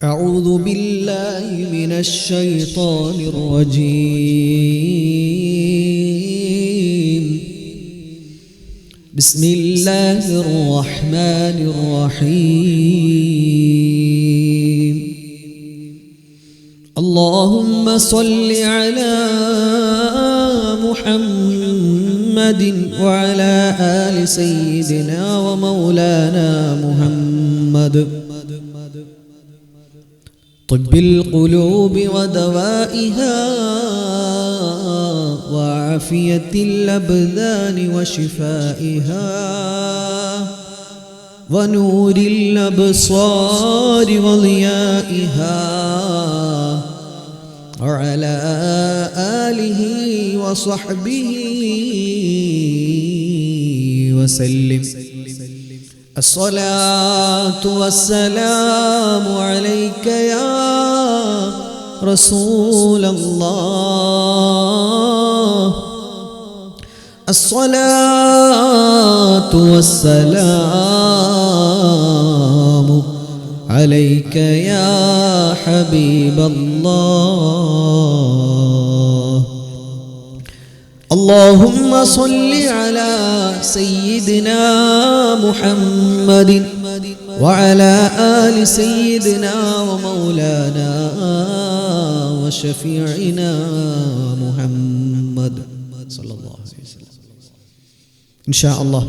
أعوذ بالله من الشيطان الرجيم. بسم الله الرحمن الرحيم. اللهم صل على محمد وعلى آل سيدنا ومولانا محمد، طب القلوب ودوائها وعافية الأبدان وشفائها ونور الأبصار وضيائها، وعلى آله وصحبه وسلم. الصلاة والسلام عليك يا رسول الله، الصلاة والسلام عليك يا حبيب الله. اللهم صل على سيدنا محمد وعلى آل سيدنا ومولانا وشفيعنا محمد صلى الله عليه وسلم. إن شاء الله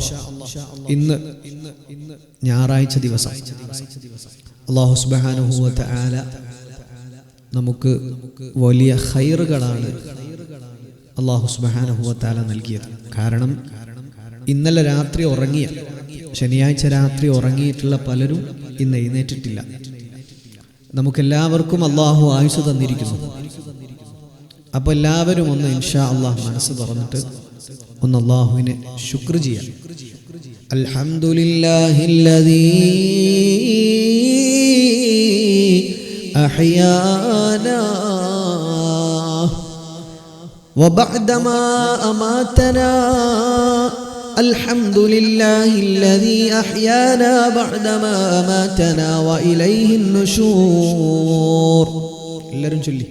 ഇന്ന് ഞായറാഴ്ച ദിവസം അല്ലാഹു സുബ്ഹാനഹു വ തആല നമുക്ക് വലിയ ഖൈറുകളാണ് അല്ലാഹു സുബ്ഹാനഹു വ തആല നൽകിയത്. കാരണം ഇന്നലെ രാത്രി ഉറങ്ങിയ, ശനിയാഴ്ച രാത്രി ഉറങ്ങിയിട്ടുള്ള പലരും ഇന്ന് എഴുന്നേറ്റിട്ടില്ല. നമുക്കെല്ലാവർക്കും അല്ലാഹു ആയുസ് തന്നിരിക്കുന്നു. അപ്പോൾ എല്ലാവരും ഒന്ന് ഇൻഷാ അല്ലാഹ് മനസ്സ് തുറന്നിട്ട് ഒന്ന് അല്ലാഹുവിനെ ശുക്ർ ചെയ്യാം. അൽഹംദുലില്ലാഹില്ലദീ അഹ്യാനാ وبعدما أماتنا، الحمد لله الذي أحيانا بعدما أماتنا وإليه النشور. എല്ലാവരും ചൊല്ലി,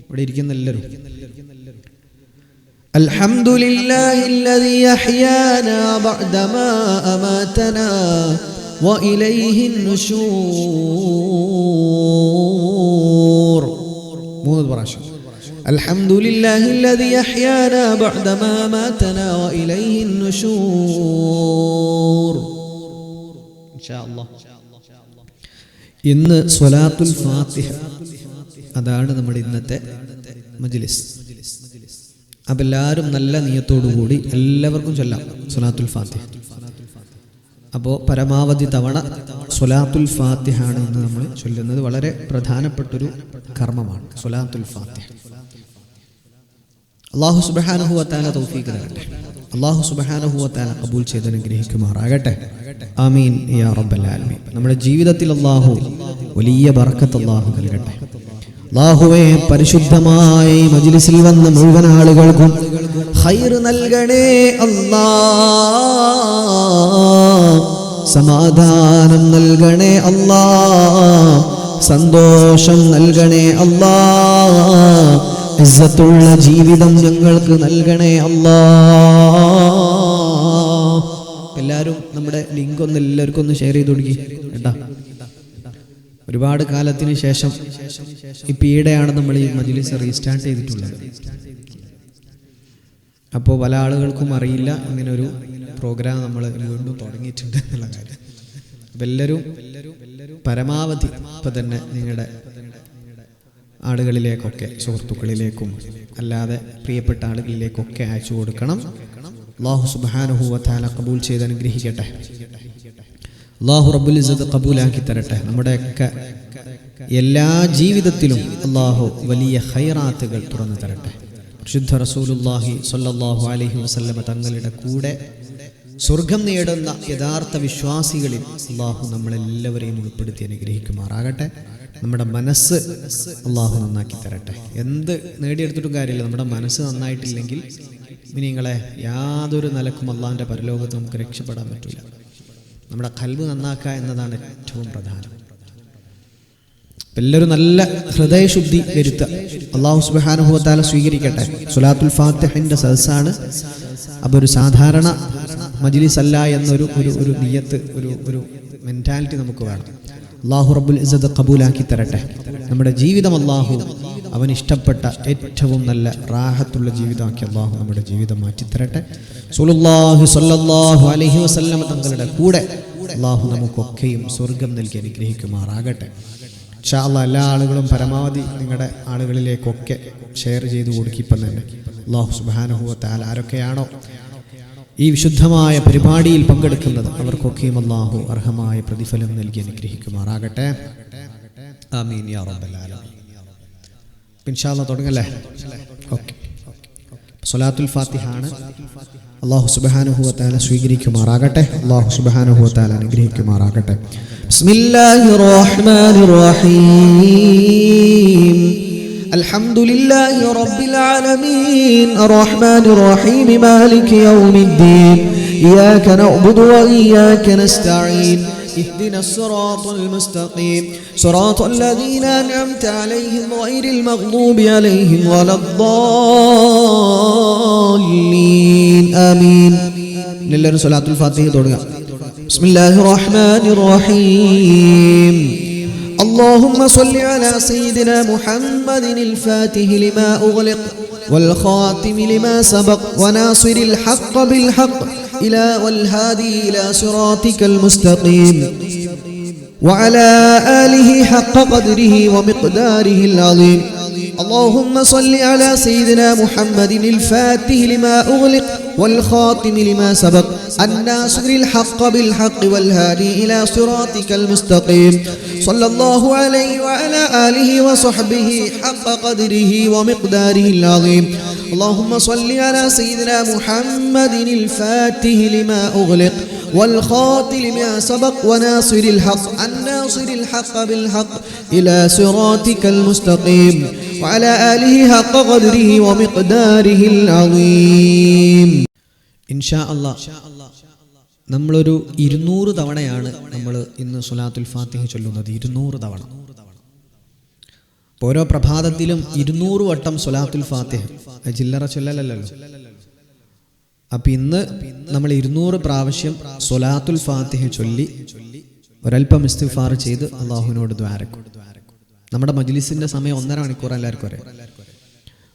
ഇവിടെ ഇരിക്കുന്ന എല്ലാവരും. الحمد لله الذي أحيانا بعدما أماتنا وإليه النشور. മൂന്ന് പ്രാവശ്യം. الحمد لله الذي أحيانا بعدما ماتنا وإليه النشور. إن شاء الله. ഇന്ന് സ്വലാത്തുൽ ഫാത്തിഹ, അതാണ് നമ്മുടെ ഇന്നത്തെ മജ്ലിസ്. അപ്പോൾ എല്ലാവരും നല്ല നിയത്തോടു കൂടി എല്ലാവർക്കും ചൊല്ലാം സ്വലാത്തുൽ ഫാത്തിഹ. അപ്പോൾ പരമാവധി തവണ സ്വലാത്തുൽ ഫാത്തിഹ ആണ് ഇന്ന് നമ്മൾ ചൊല്ലുന്നത്. വളരെ പ്രധാനപ്പെട്ടൊരു കർമ്മമാണ് സ്വലാത്തുൽ ഫാത്തിഹ. അല്ലാഹു സുബ്ഹാനഹു വ തആല തൗഫീഖ് തരട്ടെ. അല്ലാഹു സുബ്ഹാനഹു വ തആല ഖബൂൽ ചെയ്ത് അനുഗ്രഹിക്കുമാറാകട്ടെ. ആമീൻ യാ റബ്ബൽ ആലമീൻ. നമ്മുടെ ജീവിതത്തിൽ അല്ലാഹു വലിയ ബർക്കത്ത് അല്ലാഹു നൽകട്ടെ. അല്ലാഹുവേ, പരിശുദ്ധമായ മജ്ലിസിൽ വന്ന മുഴുവൻ ആളുകൾക്കും ഖൈർ നൽകണേ അല്ലാഹ്, സമാധാനം നൽകണേ അല്ലാഹ്, സന്തോഷം നൽകണേ അല്ലാഹ്, ഇസ്സത്തുള്ള ജീവിതം ഞങ്ങൾക്ക് നൽകണേ അല്ലാഹ്. എല്ലാവരും നമ്മുടെ ലിങ്ക് ഒന്ന് എല്ലാവർക്കും ഒന്ന് ഷെയർ ചെയ്ത് കൊടുക്കി കേട്ടാ. ഒരുപാട് കാലത്തിന് ശേഷം ഇപ്പം ഈടെയാണ് നമ്മൾ ഈ മജ്ലിസ് റീസ്റ്റാർട്ട് ചെയ്തിട്ടുള്ളത്. അപ്പോൾ പല ആളുകൾക്കും അറിയില്ല ഇങ്ങനൊരു പ്രോഗ്രാം നമ്മൾ വീണ്ടും തുടങ്ങിയിട്ടുണ്ട് എന്നുള്ള കാര്യം. അപ്പം എല്ലാവരും പരമാവധി ഇപ്പം തന്നെ നിങ്ങളുടെ ആളുകളിലേക്കൊക്കെ, സുഹൃത്തുക്കളിലേക്കും അല്ലാതെ പ്രിയപ്പെട്ട ആളുകളിലേക്കൊക്കെ അയച്ചു കൊടുക്കണം. അല്ലാഹു സുബ്ഹാനഹു വ തആല ഖബൂൽ ചെയ്ത് അനുഗ്രഹിക്കട്ടെ. അല്ലാഹു റബ്ബുൽ ഇസ്സത്ത് ഖബൂലാക്കി തരട്ടെ. നമ്മുടെയൊക്കെ എല്ലാ ജീവിതത്തിലും അല്ലാഹു വലിയ ഖൈറാത്തുകൾ തുറന്നു തരട്ടെ. പരിശുദ്ധ റസൂലുള്ളാഹി സ്വല്ലല്ലാഹു അലൈഹി വസല്ലമ തങ്ങളുടെ കൂടെ സ്വർഗം നേടുന്ന യഥാർത്ഥ വിശ്വാസികളിൽ അല്ലാഹു നമ്മളെല്ലാവരെയും ഉൾപ്പെടുത്തി അനുഗ്രഹിക്കുമാറാകട്ടെ. നമ്മുടെ മനസ്സ് അല്ലാഹു നന്നാക്കി തരട്ടെ. എന്ത് നേടിയെടുത്തിട്ടും കാര്യമില്ല, നമ്മുടെ മനസ്സ് നന്നായിട്ടില്ലെങ്കിൽ നിങ്ങളെ യാതൊരു നിലക്കും അള്ളാഹിൻ്റെ പരലോകത്ത് നമുക്ക് രക്ഷപ്പെടാൻ പറ്റില്ല. നമ്മുടെ ഖൽബ് നന്നാക്കുക എന്നതാണ് ഏറ്റവും പ്രധാനം. എല്ലാവരും നല്ല ഹൃദയശുദ്ധി വരുത്തുക. അല്ലാഹു സുബ്ഹാനഹു വ തആല സ്വീകരിക്കട്ടെ. സ്വലാത്തുൽ ഫാത്തിഹിന്റെ സദസ്സാണ്. അപ്പോൾ ഒരു സാധാരണ മജ്ലിസ് അല്ല എന്നൊരു ഒരു നിയത്ത്, ഒരു മെന്റാലിറ്റി നമുക്ക് വേണം. അല്ലാഹു റബ്ബുൽ ഇസ്സത്ത് ഖബൂലാക്കി തരട്ടെ. നമ്മുടെ ജീവിതം അല്ലാഹു അവൻ ഇഷ്ടപ്പെട്ട ഏറ്റവും നല്ല റാഹത്തുള്ള ജീവിതമാക്കി അല്ലാഹു നമ്മുടെ ജീവിതം മാറ്റിത്തരട്ടെ. റസൂലുള്ളാഹി സ്വല്ലല്ലാഹു അലൈഹി വസല്ലം തങ്ങളുടെ കൂടെ അല്ലാഹു നമുക്കൊക്കെയും സ്വർഗം നൽകി അനുഗ്രഹിക്കുമാറാകട്ടെ. ഇൻഷാ അല്ലാഹ് എല്ലാ ആളുകളും പരമാവധി നിങ്ങളുടെ ആളുകളിലേക്കൊക്കെ ഷെയർ ചെയ്ത് കൊടുക്കിപ്പം തന്നെ. അല്ലാഹു സുബ്ഹാനഹു വ തആല ആരൊക്കെയാണോ ഈ വിശുദ്ധമായ പരിപാടിയിൽ പങ്കെടുക്കുന്നത് അവർക്കൊക്കെയും അല്ലാഹു അർഹമായ പ്രതിഫലം നൽകി അനുഗ്രഹിക്കുമാറാകട്ടെ. ആമീൻ യാ റബ്ബൽ ആലമീൻ. ഇൻഷാ അല്ലാഹ് തുടങ്ങല്ലേ? ഓക്കെ. സ്വലാത്തുൽ ഫാത്തിഹ ആണ്. അല്ലാഹു സുബ്ഹാനഹു വ തആല സ്വീകരിക്കുമാറാകട്ടെ. അല്ലാഹു സുബ്ഹാനഹു വ തആല അനുഗ്രഹിക്കുമാറാകട്ടെ. ബിസ്മില്ലാഹിർ റഹ്മാനിർ റഹീം. അൽഹംദുലില്ലാഹി റബ്ബിൽ ആലമീൻ അർറഹ്മാനിർ റഹീം മാലികി യൗമിദ്ദീൻ ഇയ്യാക നഅ്ബുദു വ ഇയ്യാക നസ്തഈൻ اهدنا الصراط المستقيم صراط الذين أنعمت عليهم غير المغضوب عليهم ولا الضالين آمين. لله صلاة الفاتحة دورنا. بسم الله الرحمن الرحيم. اللهم صل على سيدنا محمد الفاتح لما أغلق والخاتم لما سبق وناصر الحق بالحق والهادي إلى صراطك المستقيم وعلى آله حق قدره ومقداره العظيم. اللهم صل على سيدنا محمد الفاتح لما أغلق والخاتم لما سبق الناصر الحق بالحق والهادي إلى صراطك المستقيم صلى الله عليه وعلى آله وصحبه حق قدره ومقداره العظيم. اللهم صل على سيدنا محمد الفاتح لما أغلق والخاتم لما سبق وناصر الحق الناصر الحق بالحق إلى صراطك المستقيم وعلى آله حق قدره ومقداره العظيم. إن شاء الله നമ്മളൊരു 200 തവണയാണ് നമ്മൾ ഇന്ന് സ്വലാത്തുൽ ഫാത്തിഹ ചൊല്ലുന്നത്. 200 തവണ. ഓരോ പ്രഭാതത്തിലും 200 വട്ടം സ്വലാത്തുൽ ഫാത്തിഹ, ചില്ലറ ചൊല്ലലല്ലോ. അപ്പം ഇന്ന് നമ്മൾ 200 പ്രാവശ്യം സ്വലാത്തുൽ ഫാത്തിഹ ചൊല്ലി ഒരൽപ്പം ഇസ്തിഗ്ഫാർ ചെയ്ത് അള്ളാഹുവിനോട് ദ്വാരക്കും. നമ്മുടെ മജ്ലിസിന്റെ സമയം 1.5 മണിക്കൂർ എല്ലാവർക്കും അറിയാം.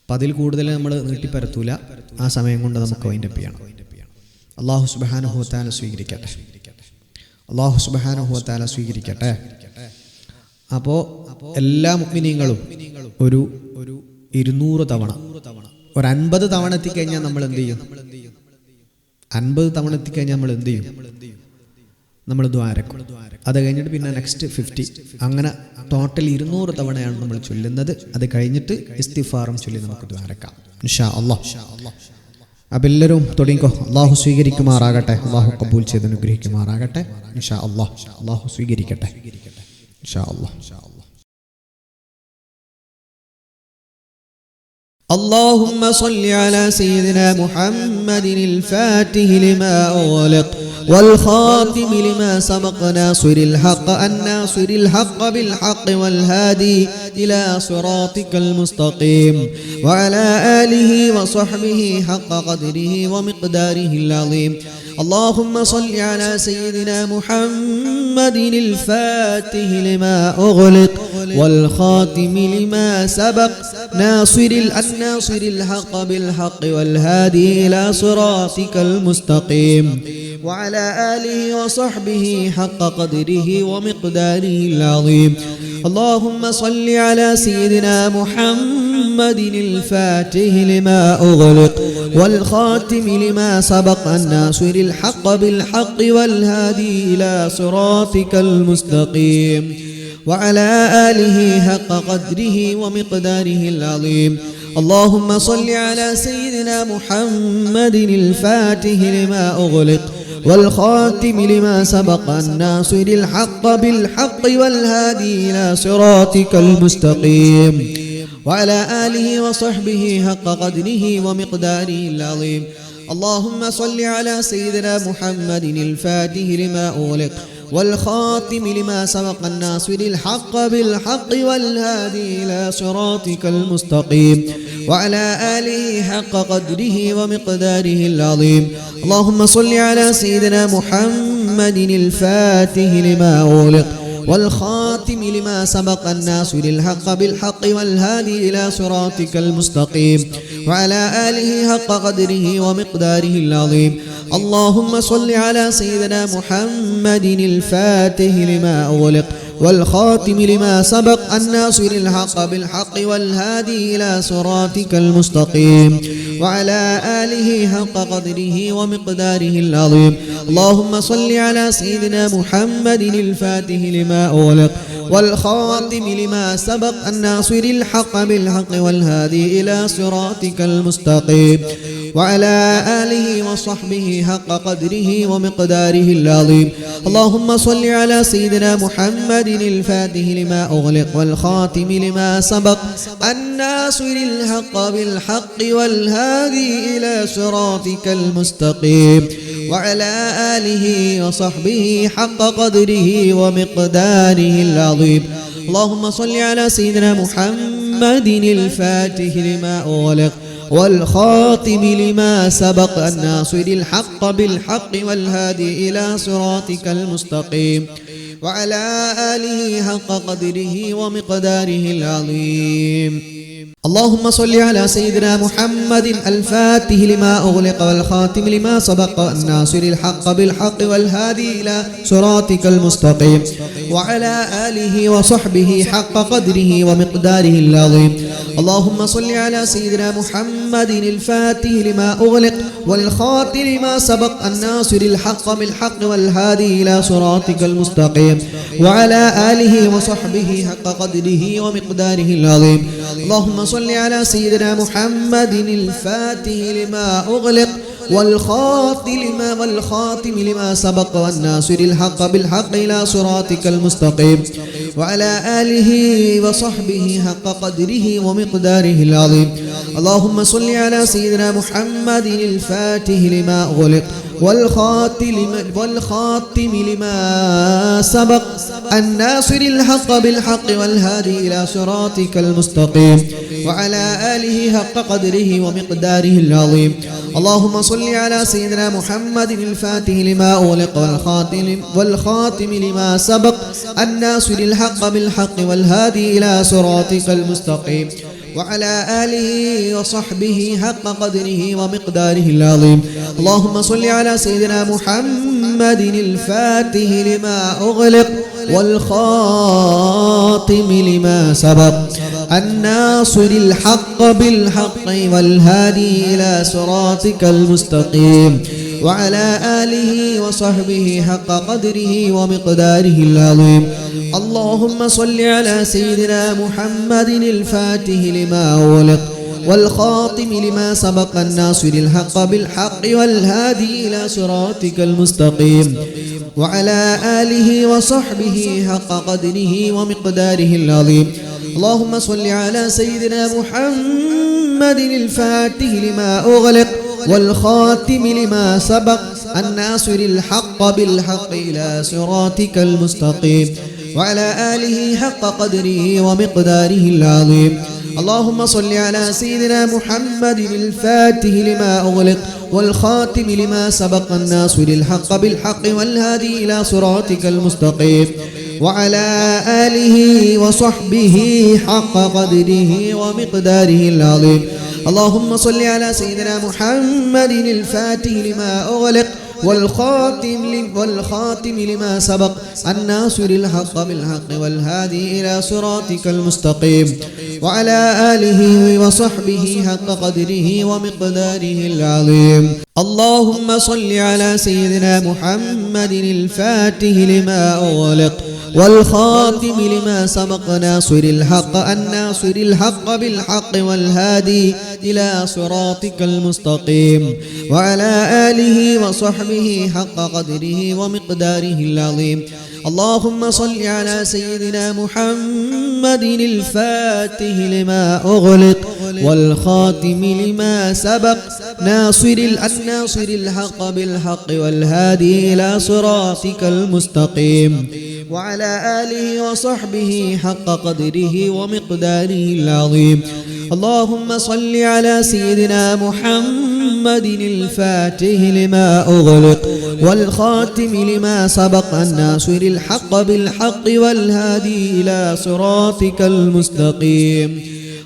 അപ്പം അതിൽ കൂടുതൽ നമ്മൾ നീട്ടിപ്പരത്തൂല. ആ സമയം കൊണ്ട് നമുക്ക് വൈൻഡപ്പ് ചെയ്യണം. അല്ലാഹു സുബ്ഹാനഹു വ തആല സ്വീകരിക്കട്ടെ. അല്ലാഹു സുബ്ഹാനഹു വ തആല സ്വീകരിക്കട്ടെ. അപ്പോൾ എല്ലാ മുഅ്മിനീങ്ങളും ഒരു 200 തവണ, ഒരു 50 തവണ എത്തിക്കഴിഞ്ഞാൽ നമ്മൾ എന്ത് ചെയ്യും? 50 തവണ എത്തിക്കഴിഞ്ഞാൽ നമ്മൾ എന്ത് ചെയ്യും? നമ്മൾ ദ്വാരക്കും. അത് കഴിഞ്ഞിട്ട് പിന്നെ നെക്സ്റ്റ് 50. അങ്ങനെ ടോട്ടൽ 200 തവണയാണ് നമ്മൾ ചൊല്ലുന്നത്. അത് കഴിഞ്ഞിട്ട് ഇസ്തിഗ്ഫാറും ചൊല്ലി നമുക്ക് ദ്വാരക്കാം ഇൻഷാ അല്ലാഹ്. അപ്പം എല്ലാവരും തുടങ്ങിക്കോ. അള്ളാഹു സ്വീകരിക്കുമാറാകട്ടെ. അള്ളാഹു കബൂൽ ചെയ്ത് അനുഗ്രഹിക്കുമാറാകട്ടെ ഇൻഷാ അല്ലാഹ്. അള്ളാഹു സ്വീകരിക്കട്ടെ ഇൻഷാ അല്ലാഹ്. اللهم صل على سيدنا محمد الفاتح لما أغلق والخاتم لما سبق ناصر الحق الناصر الحق بالحق والهادي إلى صراطك المستقيم وعلى آله وصحبه حق قدره ومقداره العظيم. اللهم صل على سيدنا محمد الفاتح لما أغلق والخاتم لما سبق ناصر الحق بالحق والهادي إلى صراطك المستقيم وعلى آله وصحبه حق قدره ومقداره العظيم. اللهم صل على سيدنا محمد الفاتح لما أغلق والخاتم لما سبق الناصر الحق بالحق والهادي إلى صراطك المستقيم وعلى آله حق قدره ومقداره العظيم. اللهم صل على سيدنا محمد الفاتح لما أغلق والخاتم لما سبق الناصر الحق بالحق والهادي إلى صراطك المستقيم وعلى آله وصحبه حق قدره ومقداره العظيم. اللهم صل على سيدنا محمد الفاتح لما أغلق والخاتم لما سبق الناصر الحق بالحق والهادي إلى صراطك المستقيم وعلى آله حق قدره ومقداره العظيم. اللهم صل على سيدنا محمد الفاتح لما أغلق والخاتم لما سبق الناصر الحق بالحق والهادي إلى صراطك المستقيم وعلى آله حق قدره ومقداره العظيم. اللهم صل على سيدنا محمد الفاتح لما أغلق والخاتم لما سبق الناصر الحق بالحق والهادي إلى صراطك المستقيم وعلى آله حق قدره ومقداره العظيم. اللهم صل على سيدنا محمد الفاتح لما أغلق والخاتم لما سبق الناصر الحق بالحق والهادي إلى صراطك المستقيم وعلى آله وصحبه حق قدره ومقداره العظيم. اللهم صل على سيدنا محمد الفاتح لما أغلق والخاتم لما سبق الناصر الحق بالحق والهادي إلى صراطك المستقيم وعلى آله وصحبه حق قدره ومقداره العظيم. اللهم صل على سيدنا محمد الفاتح لما أغلق والخاتم لما سبق الناصر الحق بالحق والهادي إلى صراطك المستقيم وعلى آله حق قدره ومقداره العظيم. اللهم صل على سيدنا محمد الفاتح لما أغلق والخاتم لما سبق الناصر الحق بالحق والهادي إلى صراطك المستقيم وعلى آله وصحبه حق قدره ومقداره العظيم. اللهم صل على سيدنا محمد الفاتح لما أغلق والخاتم لما سبق الناصر الحق بالحق والهادي إلى صراطك المستقيم وعلى آله وصحبه حق قدره ومقداره العظيم. اللهم صل على سيدنا محمد الفاتح لما أغلق والخاتم لما سبق والناصر الحق بالحق إلى صراطك المستقيم وعلى آله وصحبه حق قدره ومقداره العظيم. اللهم صل على سيدنا محمد الفاتح لما أغلق والخاتم لما سبق الناصر الحق بالحق والهادي إلى صراطك المستقيم وعلى آله حق قدره ومقداره العظيم. اللهم صل على سيدنا محمد الفاتح لما أغلق والخاتم لما سبق الناصر الحق بالحق والهادي إلى صراطك المستقيم وعلى آله وصحبه حق قدره ومقداره العظيم. اللهم صل على سيدنا محمد الفاتح لما أغلق والخاتم لما سبق الناصر الحق بالحق والهادي إلى صراطك المستقيم وعلى آله وصحبه حق قدره ومقداره العظيم. اللهم صل على سيدنا محمد الفاتح لما أغلق والخاتم لما سبق الناصر الحق بالحق والهادي إلى صراطك المستقيم وعلى آله وصحبه حق قدره ومقداره العظيم. اللهم صل على سيدنا محمد الفاتح لما أغلق والخاتم لما سبق الناصر الحق بالحق إلى صراطك المستقيم وعلى آله حق قدره ومقداره العظيم. اللهم صل على سيدنا محمد الفاتح لما أغلق والخاتم لما سبق الناصر الحق بالحق والهادي إلى صراطك المستقيم وعلى آله وصحبه حق قدره ومقداره العظيم. اللهم صل على سيدنا محمد الفاتح لما أغلق والخاتم لما سبق الناصر الحق بالحق والهادي إلى صراطك المستقيم وعلى آله وصحبه حق قدره ومقداره العظيم. اللهم صل على سيدنا محمد الفاتح لما أغلق والخاتم لما سبق ناصر الحق بالحق والهادي إلى صراطك المستقيم وعلى آله وصحبه حق قدره ومقداره العظيم. اللهم صل على سيدنا محمد الفاتح لما أغلق والخاتم لما سبق الناصر الحق بالحق والهادي إلى صراطك المستقيم وعلى آله وصحبه حق قدره ومقداره العظيم. اللهم صل على سيدنا محمد الفاتح لما أغلق والخاتم لما سبق الناصر الحق بالحق والهادي إلى صراطك المستقيم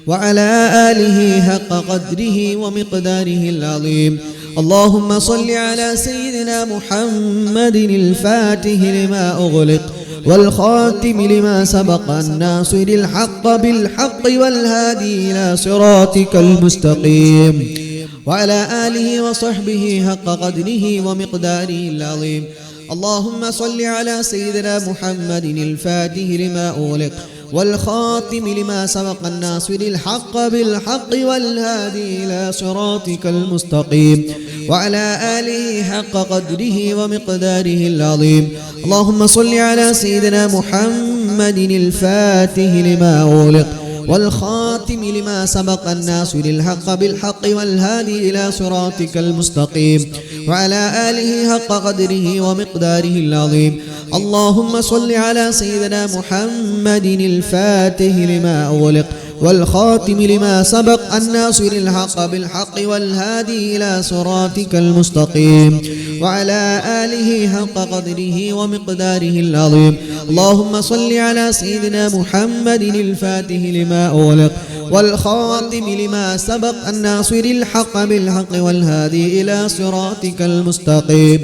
وعلى آله حق قدره ومقداره العظيم. اللهم صل على سيدنا محمد الفاتح لما أغلق والخاتم لما سبق الناصر الحق بالحق والهادي إلى صراطك المستقيم وعلى آله وصحبه حق قدره ومقداره العظيم. اللهم صل على سيدنا محمد الفاتح لما أغلق والخاتم لما سبق الناصر الحق بالحق والهادي إلى صراطك المستقيم وعلى آله حق قدره ومقداره العظيم. اللهم صل على سيدنا محمد الفاتح لما أغلق والخاتم لما سبق الناصر الحق بالحق والهادي إلى صراطك المستقيم وعلى آله حق قدره ومقداره العظيم. اللهم صل على سيدنا محمد الفاتح لما أغلق والخاتم لما سبق الناصر الحق بالحق والهادي إلى صراطك المستقيم وعلى آله حق قدره ومقداره العظيم. اللهم صل على سيدنا محمد الفاتح لما أغلق والخاتم لما سبق الناصر الحق بالحق والهادي إلى صراطك المستقيم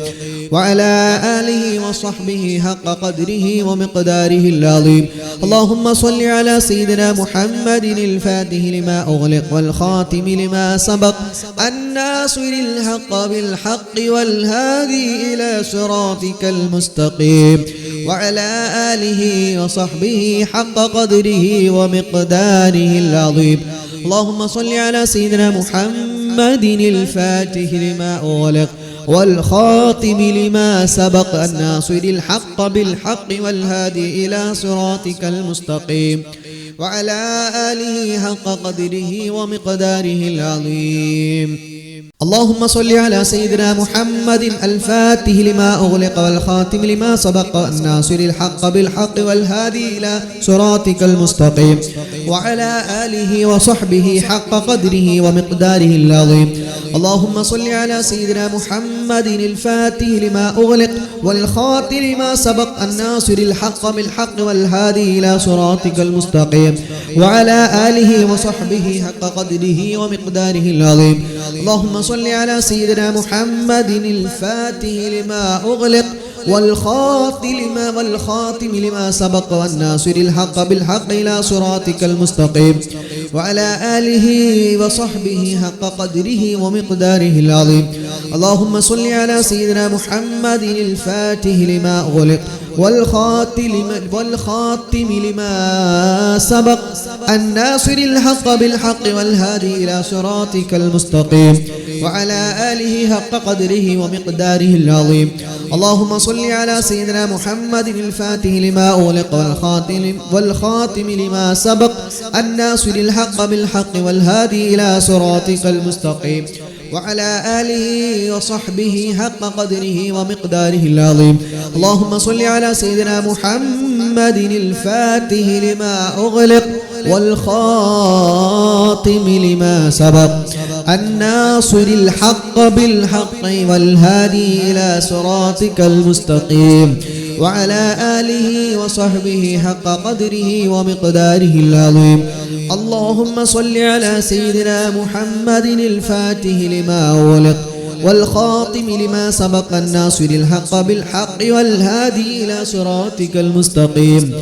وعلى آله وصحبه حق قدره ومقداره العظيم. اللهم صل على سيدنا محمد الفاتح لما أغلق والخاتم لما سبق الناصر الحق بالحق والهادي إلى صراطك المستقيم وعلى آله وصحبه حق قدره ومقداره العظيم. اللهم صل على سيدنا محمد الفاتح لما أغلق والخاتم لما سبق الناصر الحق بالحق والهادي إلى صراطك المستقيم وعلى آله حق قدره ومقداره العظيم. اللهم صل على سيدنا محمد الفاتح لما أغلق والخاتم لما سبق الناصر الحق بالحق والهادي إلى صراطك المستقيم وعلى آله وصحبه حق قدره ومقداره العظيم. اللهم صل على سيدنا محمد الفاتح لما أغلق والخاتم لما سبق الناصر الحق بالحق والهادي إلى صراطك المستقيم وعلى آله وصحبه حق قدره ومقداره العظيم. اللهم صل على سيدنا محمد الفاتح لما أغلق والخاتم لما سبق والناصر الحق بالحق إلى صراطك المستقيم وعلى آله وصحبه حق قدره ومقداره العظيم. اللهم صل على سيدنا محمد الفاتح لما أغلق والخاتم لما سبق الناصر الحق بالحق والهادي إلى صراطك المستقيم وعلى آله حق قدره ومقداره العظيم. اللهم صل على سيدنا محمد الفاتح لما أغلق والخاتم لما سبق الناصر الحق بالحق والهادي إلى صراطك المستقيم وعلى آله وصحبه حق قدره ومقداره العظيم. اللهم صل على سيدنا محمد الفاتح لما أغلق والخاتم لما سبق الناصر الحق بالحق والهادي إلى صراطك المستقيم وعلى آله وصحبه حق قدره ومقداره العظيم. اللهم صل على سيدنا محمد الفاتح لما أغلق والخاتم لما سبق الناصر الحق بالحق والهادي إلى صراطك المستقيم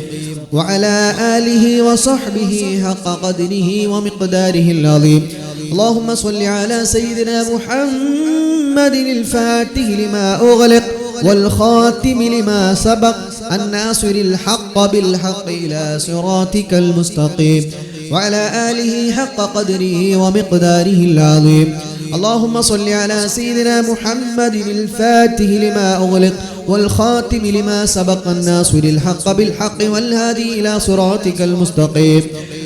وعلى آله وصحبه حق قدره ومقداره العظيم. اللهم صل على سيدنا محمد الفاتح لما أغلق والخاتم لما سبق الناصر الحق بالحق إلى صراطك المستقيم وعلى آله حق قدره ومقداره العظيم. اللهم صل على سيدنا محمد الفاتح لما أغلق والخاتم لما سبق الناصر الحق بالحق والهادي إلى صراطك المستقيم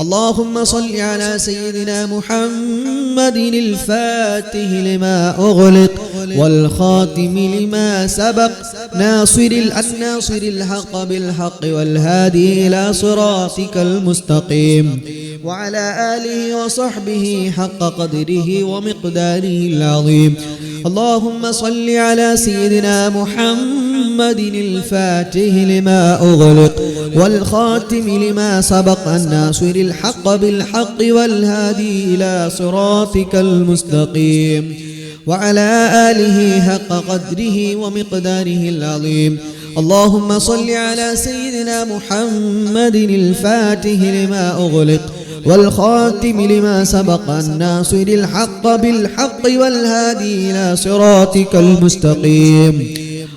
اللهم صل على سيدنا محمد الفاتح لما أغلق والخاتم لما سبق ناصر الحق بالحق والهادي إلى صراطك المستقيم وعلى آله وصحبه حق قدره ومقداره العظيم. اللهم صل على سيدنا محمد الفاتح لما أغلق والخاتم لما سبق الناصر الحق بالحق والهادي إلى صراطك المستقيم وعلى آله حق قدره ومقداره العظيم. اللهم صل على سيدنا محمد الفاتح لما أغلق والخاتم لما سبق الناصر الحق بالحق والهادي إلى صراطك المستقيم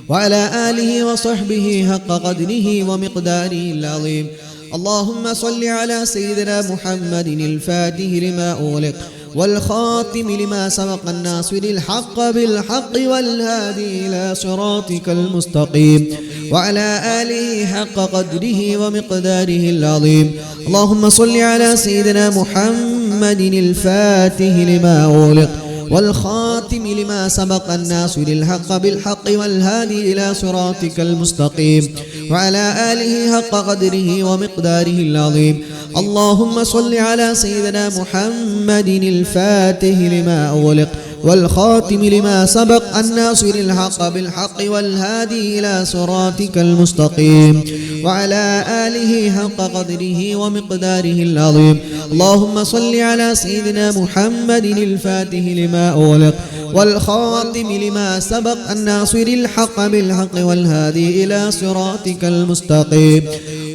وعلى آله وصحبه حق قدره ومقداره العظيم. اللهم صل على سيدنا محمد الفاتح لما أغلق والخاتم لما سبق الناصر الحق بالحق والهادي إلى صراطك المستقيم وعلى آله حق قدره ومقداره العظيم. اللهم صل على سيدنا محمد الفاتح لما أغلق والخاتم لما سبق الناصر الحق بالحق والهادي إلى صراطك المستقيم وعلى آله حق قدره ومقداره العظيم. اللهم صل على سيدنا محمد الفاتح لما أغلق والخاتم لما سبق الناصر الحق بالحق والهادي إلى صراطك المستقيم وعلى آله حق قدره ومقداره العظيم. اللهم صل على سيدنا محمد الفاتح لما أغلق والخاتم لما سبق الناصر الحق بالحق والهادي إلى صراطك المستقيم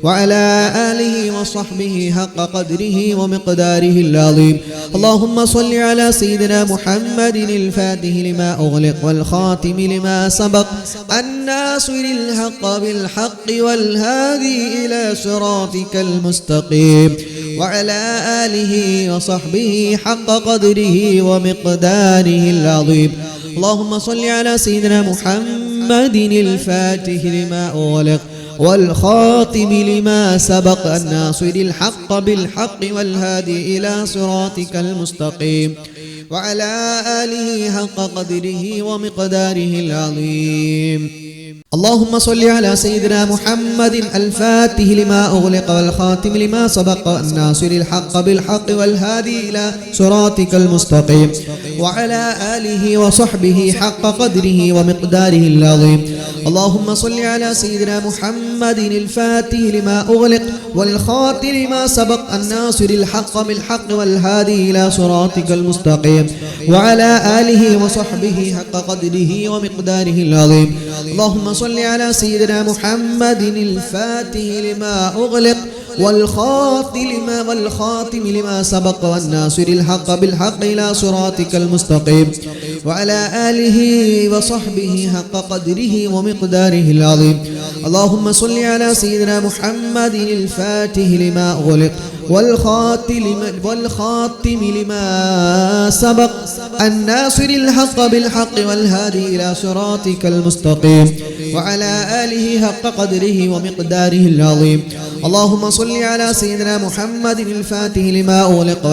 وعلى آله وصحبه حق قدره ومقداره العظيم. اللهم صل على سيدنا محمد الفاتح لما أغلق والخاتم لما سبق الناصر الحق بالحق والهادي إلى صراطك المستقيم وعلى آله وصحبه حق قدره ومقداره العظيم. اللهم صل على سيدنا محمد الفاتح لما أغلق والخاتم لما سبق الناصر الحق بالحق والهادي إلى صراطك المستقيم وعلى آله حق قدره ومقداره العظيم. اللهم صل على سيدنا محمد الفاتح لما أغلق والخاتم لما سبق الناصر الحق بالحق والهادي إلى صراطك المستقيم وعلى آله وصحبه حق قدره ومقداره العظيم. اللهم صل على سيدنا محمد الفاتح لما أغلق والخاتم لما سبق الناصر الحق بالحق والهادي إلى صراطك المستقيم وعلى آله وصحبه حق قدره ومقداره العظيم. اللهم صل على سيدنا محمد الفاتح لما أغلق والخاتم لما سبق والناصر الحق بالحق إلى صراطك المستقيم وعلى آله وصحبه حق قدره ومقداره العظيم. اللهم صل على سيدنا محمد الفاتح لما أغلق والخاتم لما سبق الناصر الحق بالحق والهادي إلى صراطك المستقيم وعلى آله حق قدره ومقداره العظيم. اللهم صل على سيدنا محمد الفاتح لما أغلق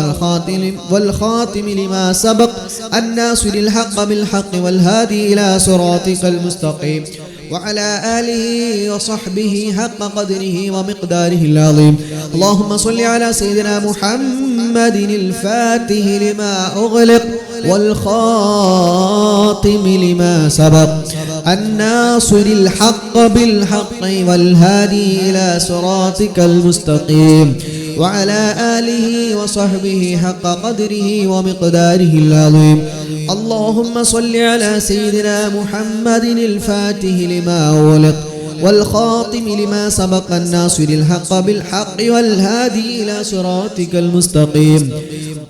والخاتم لما سبق الناصر الحق بالحق والهادي إلى صراطك المستقيم وعلى آله وصحبه حق قدره ومقداره العظيم. اللهم صل على سيدنا محمد الفاتح لما أغلق والخاتم لما سبق الناصر الحق بالحق والهادي إلى صراطك المستقيم وعلى آله وصحبه حق قدره ومقداره العظيم. اللهم صل على سيدنا محمد الفاتح لما أغلق والخاتم لما سبق الناصر الحق بالحق والهادي إلى صراطك المستقيم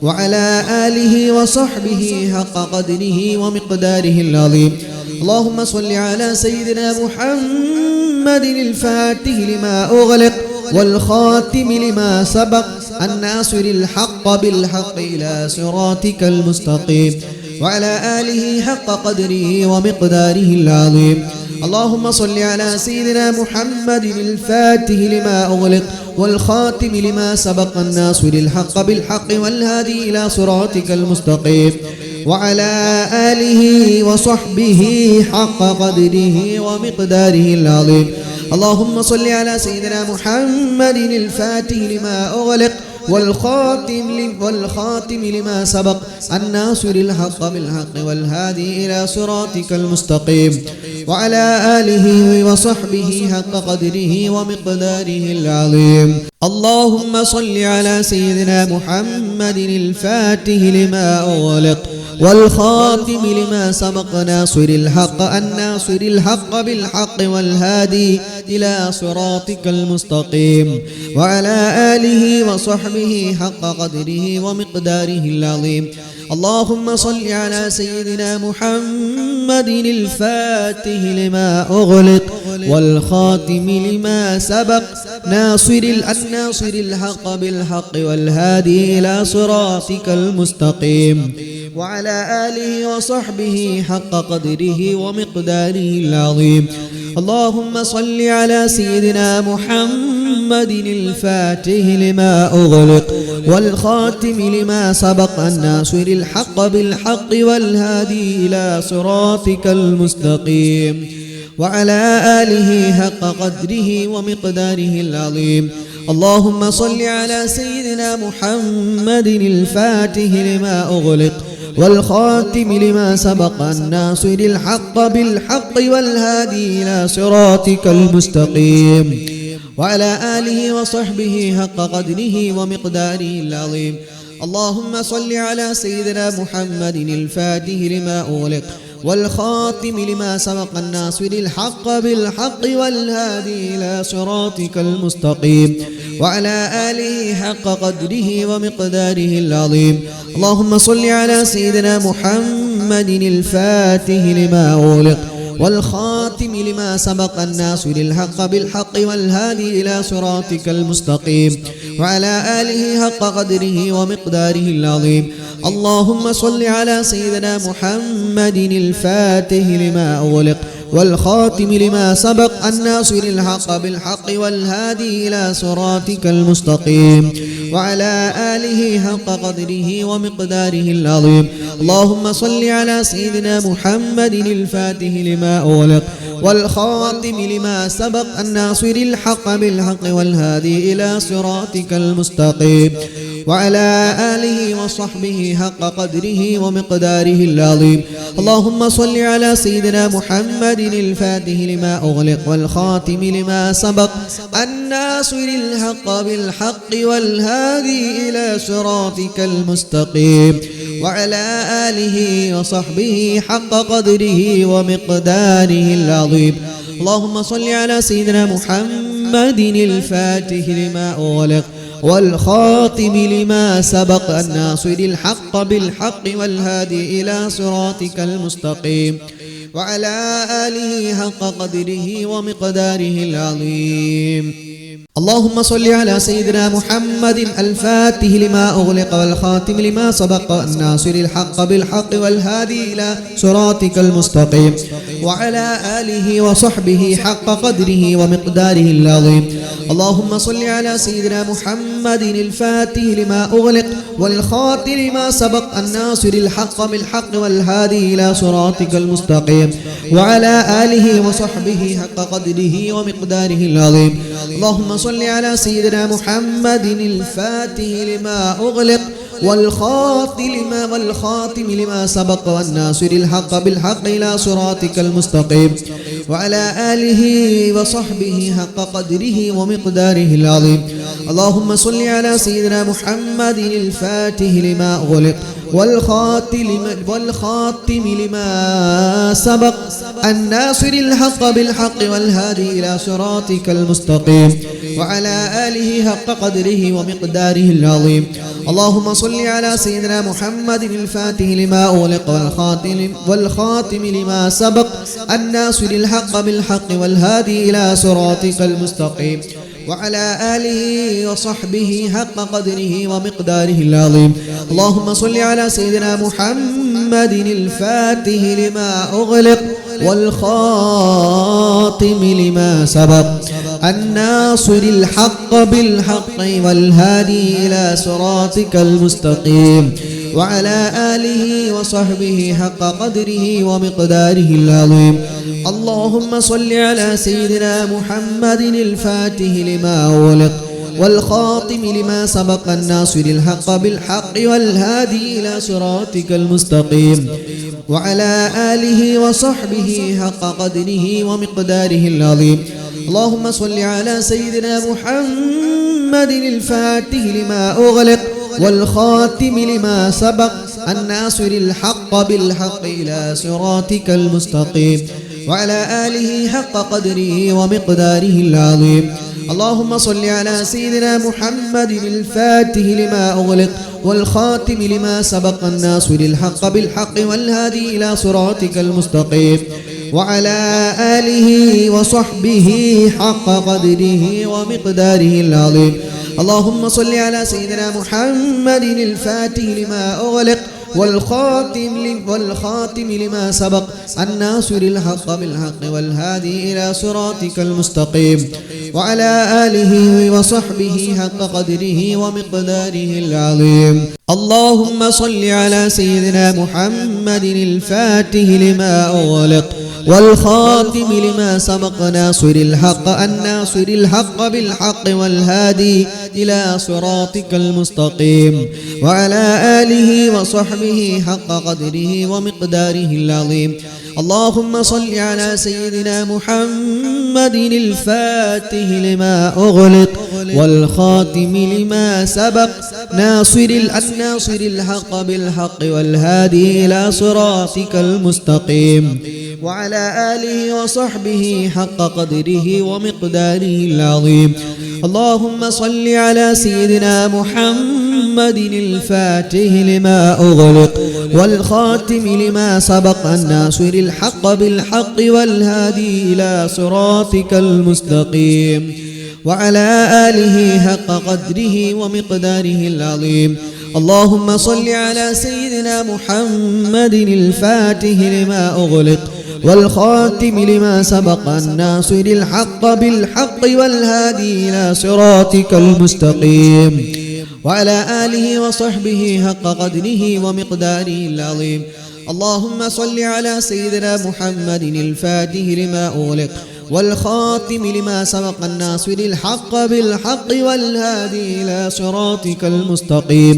وعلى آله وصحبه حق قدره ومقداره العظيم. اللهم صل على سيدنا محمد الفاتح لما أغلق والخاتم لما سبق الناصر الحق بالحق إلى صراطك المستقيم وعلى آله حق قدره ومقداره العظيم. اللهم صل على سيدنا محمد الفاتح لما أغلق والخاتم لما سبق الناصر الحق بالحق والهادي إلى صراطك المستقيم وعلى آله وصحبه حق قدره ومقداره العظيم. اللهم صل على سيدنا محمد الفاتح لما أغلق والخاتم لما سبق الناصر الحق بالحق والهادي إلى صراطك المستقيم وعلى آله وصحبه حق قدره ومقداره العظيم. اللهم صل على سيدنا محمد الفاتح لما أغلق والخاتم لما سبق ناصر الحق الناصر الحق بالحق والهادي إلى صراطك المستقيم وعلى آله وصحبه حق قدره ومقداره العظيم. اللهم صل على سيدنا محمد الفاتح لما أغلق والخاتم لما سبق الناصر الحق بالحق والهادي إلى صراطك المستقيم وعلى آله وصحبه حق قدره ومقداره العظيم. اللهم صل على سيدنا محمد الفاتح لما أغلق والخاتم لما سبق الناصر الحق بالحق والهادي إلى صراطك المستقيم وعلى آله حق قدره ومقداره العظيم. اللهم صل على سيدنا محمد الفاتح لما أغلق والخاتم لما سبق الناصر الحق بالحق والهادي إلى صراطك المستقيم وعلى آله وصحبه حق قدره ومقداره العظيم. اللهم صل على سيدنا محمد الفاتح لما أغلق والخاتم لما سبق الناصر الحق بالحق والهادي إلى صراطك المستقيم وعلى آله حق قدره ومقداره العظيم. اللهم صل على سيدنا محمد الفاتح لما أغلق والخاتم لما سبق الناصر الحق بالحق والهادي إلى صراطك المستقيم وعلى آله حق قدره ومقداره العظيم. اللهم صل على سيدنا محمد الفاتح لما أغلق والخاتم لما سبق الناصر الحق بالحق والهادي إلى صراطك المستقيم وعلى آله حق قدره ومقداره العظيم. اللهم صل على سيدنا محمد الفاتح لما أغلق والخاتم لما سبق الناصر الحق بالحق والهادي إلى صراطك المستقيم وعلى آله وصحبه حق قدره ومقداره العظيم. اللهم صل على سيدنا محمد الفاتح لما أغلق والخاتم لما سبق الناصر الحق بالحق والهادي إلى صراطك المستقيم وعلى آله وصحبه حق قدره ومقداره العظيم. اللهم صل على سيدنا محمد الفاتح لما أغلق والخاتم لما سبق الناصر الحق بالحق والهادي إلى صراطك المستقيم وعلى آله حق قدره ومقداره العظيم. اللهم صل على سيدنا محمد الفاتح لما أغلق والخاتم لما سبق الناصر الحق بالحق والهادي إلى صراطك المستقيم وعلى آله وصحبه حق قدره ومقداره العظيم. اللهم صل على سيدنا محمد الفاتح لما أغلق والخاتم لما سبق الناصر الحق بالحق والهادي إلى صراطك المستقيم وعلى آله وصحبه حق قدره ومقداره العظيم. اللهم صل على سيدنا محمد الفاتح لما أغلق والخاتم لما سبق والناصر الحق بالحق إلى صراطك المستقيم وعلى آله وصحبه حق قدره ومقداره العظيم. اللهم صل على سيدنا محمد الفاتح لما أغلق والخاتم لما سبق الناصر الحق بالحق والهادي إلى صراطك المستقيم وعلى آله حق قدره ومقداره العظيم. اللهم صل على سيدنا محمد الفاتح لما أغلق والخاتم لما سبق الناصر الحق بالحق والهادي إلى صراطك المستقيم وعلى آله وصحبه حق قدره ومقداره العظيم. اللهم صل على سيدنا محمد الفاتح لما أغلق والخاتم لما سبق الناصر الحق بالحق والهادي إلى صراطك المستقيم وعلى آله وصحبه حق قدره ومقداره العظيم. اللهم صل على سيدنا محمد الفاتح لما أغلق والخاتم لما سبق الناصر الحق بالحق والهادي إلى صراطك المستقيم وعلى آله وصحبه حق قدره ومقداره العظيم. اللهم صل على سيدنا محمد الفاتح لما أغلق والخاتم لما سبق الناصر الحق بالحق إلى صراطك المستقيم وعلى آله حق قدره ومقداره العظيم. اللهم صل على سيدنا محمد الفاتح لما أغلق والخاتم لما سبق الناصر الحق بالحق والهادي إلى صراطك المستقيم وعلى آله وصحبه حق قدره ومقداره العظيم. اللهم صل على سيدنا محمد الفاتح لما أغلق والخاتم لما سبق الناصر الحق بالحق والهادي إلى صراطك المستقيم وعلى آله وصحبه حق قدره ومقداره العظيم. اللهم صل على سيدنا محمد الفاتح لما أغلق والخاتم لما سبق ناصر الحق الناصر الحق بالحق والهادي إلى صراطك المستقيم وعلى آله وصحبه حق قدره ومقداره العظيم. اللهم صل على سيدنا محمد الفاتح لما أغلق والخاتم لما سبق ناصر الناصر الحق بالحق والهادي إلى صراطك المستقيم وعلى آله وصحبه حق قدره ومقداره العظيم. اللهم صل على سيدنا محمد الفاتح لما أغلق والخاتم لما سبق الناصر الحق بالحق والهادي إلى صراطك المستقيم وعلى آله حق قدره ومقداره العظيم. اللهم صل على سيدنا محمد الفاتح لما أغلق والخاتم لما سبق الناصر الحق بالحق والهادي إلى صراطك المستقيم وعلى آله وصحبه حق قدره ومقداره العظيم. اللهم صل على سيدنا محمد الفاتح لما أغلق والخاتم لما سبق الناصر الحق بالحق والهادي إلى صراطك المستقيم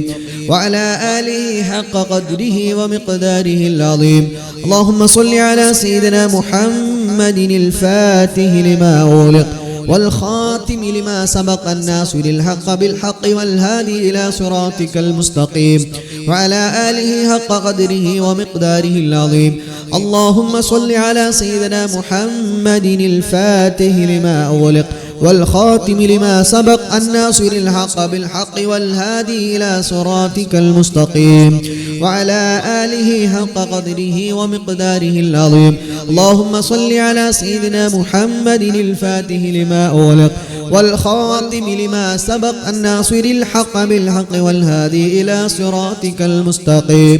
وعلى آله حق قدره ومقداره العظيم. اللهم صل على سيدنا محمد الفاتح لما أغلق والخاتم لما سبق الناصر الحق بالحق والهادي إلى صراطك المستقيم وعلى آله حق قدره ومقداره العظيم. اللهم صل على سيدنا محمد الفاتح لما أغلق والخاتم لما سبق الناصر الحق بالحق والهادي إلى صراطك المستقيم وعلى آله حق قدره ومقداره العظيم. اللهم صل على سيدنا محمد الفاتح لما أغلق والخاتم لما سبق الناصر الحق بالحق والهادي إلى صراطك المستقيم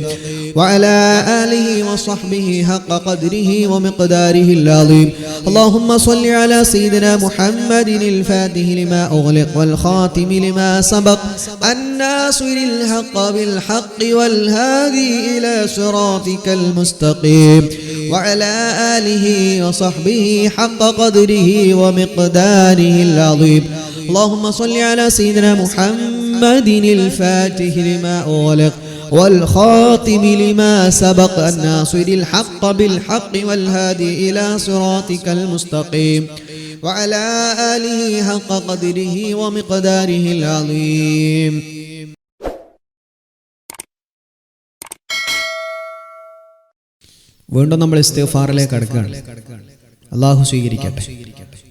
وعلى آله وصحبه حق قدره ومقداره العظيم. اللهم صل على سيدنا محمد الفاتح لما أغلق والخاتم لما سبق الناصر الحق بالحق والهادي إلى صراطك المستقيم وعلى آله وصحبه حق قدره ومقداره العظيم. اللهم صل على سيدنا محمد الفاتح لما أغلق والخاتم لما سبق الناصر الحق بالحق والهادي إلى صراطك المستقيم وعلى آله حق قدره ومقداره العظيم. വീണ്ടും നമ്മൾ ഇസ്തിഗ്ഫാറിലേക്ക് കടക്കുകയാണ്. അല്ലാഹു സ്വീകരിക്കട്ടെ,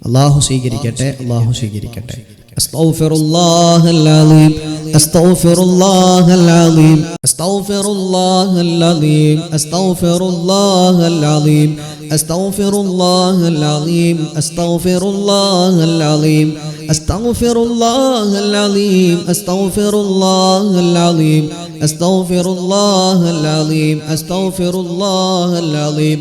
അല്ലാഹു സ്വീകരിക്കട്ടെ, അല്ലാഹു സ്വീകരിക്കട്ടെ. അസ്തഗ്ഫിറുല്ലാഹൽ അലീം, അസ്തഗ്ഫിറുല്ലാഹൽ അലീം, അസ്തഗ്ഫിറുല്ലാഹൽ അലീം, അസ്തഗ്ഫിറുല്ലാഹൽ അലീം, അസ്തഗ്ഫിറുല്ലാഹൽ അലീം, അസ്തഗ്ഫിറുല്ലാഹൽ അലീം, അസ്തഗ്ഫിറുല്ലാഹൽ അലീം, അസ്തഗ്ഫിറുല്ലാഹൽ അലീം, അസ്തഗ്ഫിറുല്ലാഹൽ അലീം, അസ്തഗ്ഫിറുല്ലാഹൽ അലീം.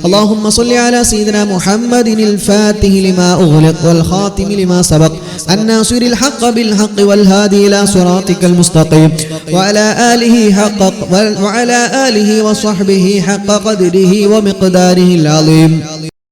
اللهم صل على سيدنا محمد الفاتح لما أغلق والخاتم لما سبق الناصر الحق بالحق والهادي إلى صراطك المستقيم وعلى آله وصحبه حق قدره ومقداره العظيم.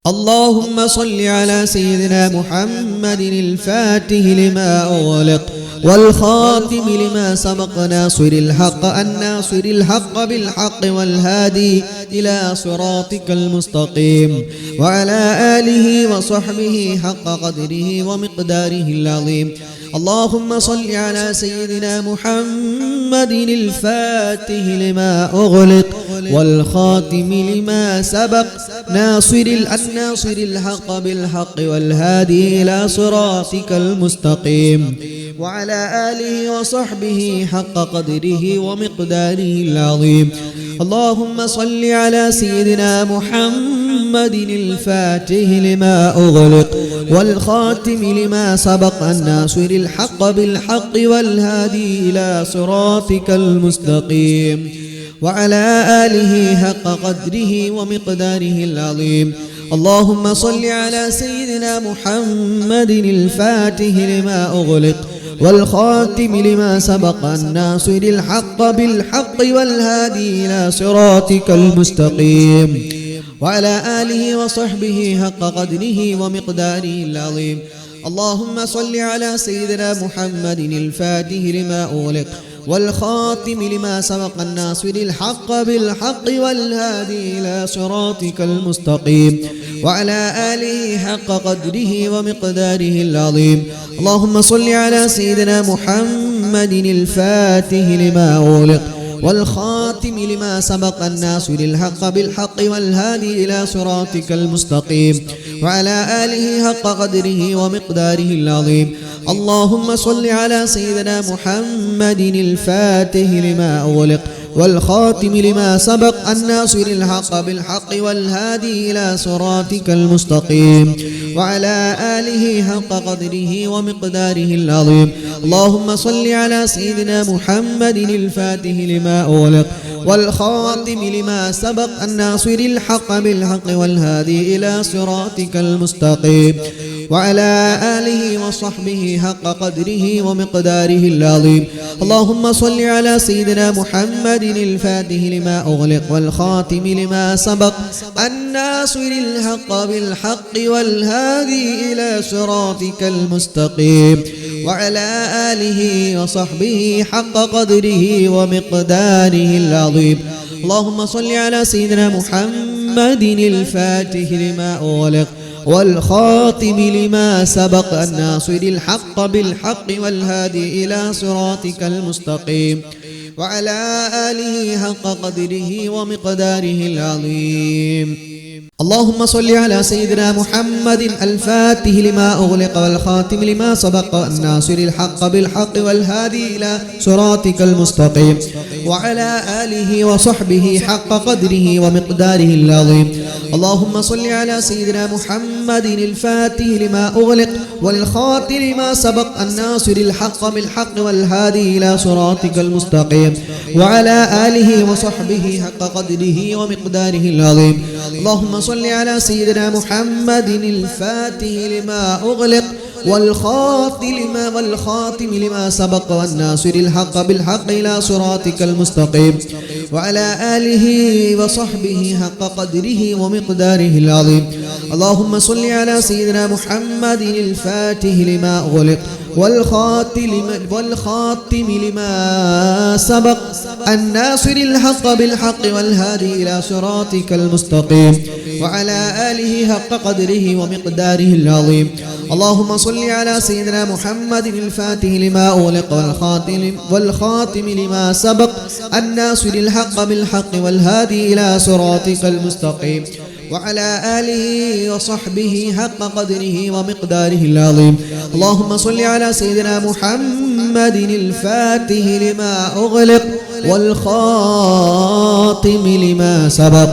اللهم صل على سيدنا محمد الفاتح لما أغلق والخاتم لما سبق ناصر الحق الناصر الحق بالحق والهادي إلى صراطك المستقيم وعلى آله وصحبه حق قدره ومقداره العظيم. اللهم صل على سيدنا محمد الفاتح لما أغلق والخاتم لما سبق الناصر الحق بالحق والهادي إلى صراطك المستقيم وعلى آله وصحبه حق قدره ومقداره العظيم. اللهم صل على سيدنا محمد الفاتح لما أغلق والخاتم لما سبق الناصر الحق بالحق والهادي إلى صراطك المستقيم وعلى آله حق قدره ومقداره العظيم. اللهم صل على سيدنا محمد الفاتح لما أغلق والخاتم لما سبق الناصر الحق بالحق والهادي إلى صراطك المستقيم وعلى آله وصحبه حق قدره ومقداره العظيم. اللهم صل على سيدنا محمد الفاتح لما أغلق والخاتم لما سبق الناصر الحق بالحق والهادي إلى صراطك المستقيم وعلى آله حق قدره ومقداره العظيم. اللهم صل على سيدنا محمد الفاتح لما أغلق والخاتم لما سبق الناصر الحق بالحق والهادي إلى صراطك المستقيم وعلى آله حق قدره ومقداره العظيم. اللهم صل على سيدنا محمد الفاتح لما أغلق والخاتم لما سبق الناصر الحق بالحق والهادي إلى صراطك المستقيم وعلى آله حق قدره ومقداره العظيم. اللهم صل على سيدنا محمد الفاتح لما أغلق والخاتم لما سبق الناصر الحق بالحق والهادي إلى صراطك المستقيم وعلى آله وصحبه حق قدره ومقداره العظيم. اللهم صل على سيدنا محمد الفاتح لما أغلق والخاتم لما سبق الناصر الحق بالحق والهادي إلى صراطك المستقيم وعلى آله وصحبه حق قدره ومقداره العظيم. اللهم صل على سيدنا محمد الفاتح لما أغلق والخاتم لما سبق الناصر الحق بالحق والهادي إلى صراطك المستقيم وعلى آله حق قدره ومقداره العظيم. اللهم صل على سيدنا محمد الفاتح لما أغلق والخاتم لما سبق الناصر الحق بالحق والهادي إلى صراطك المستقيم وعلى آله وصحبه حق قدره ومقداره العظيم. اللهم صل على سيدنا محمد الفاتح لما أغلق والخاتم لما سبق الناصر الحق بالحق والهادي إلى صراطك المستقيم وعلى آله وصحبه حق قدره ومقداره العظيم. اللهم صل على سيدنا محمد الفاتح لما أغلق والخاتم لما سبق والناصر الحق بالحق إلى صراطك المستقيم وعلى آله وصحبه حق قدره ومقداره العظيم. اللهم صل على سيدنا محمد الفاتح لما أغلق والخاتم لما سبق الناصر الحق بالحق والهادي إلى صراطك المستقيم وعلى آله حق قدره ومقداره العظيم. اللهم صل على سيدنا محمد الفاتح لما أغلق والخاتم لما سبق الناصر الحق بالحق والهادي إلى صراطك المستقيم وعلى آله وصحبه حق قدره ومقداره العظيم. اللهم صل على سيدنا محمد الفاتح لما أغلق والخاتم لما سبق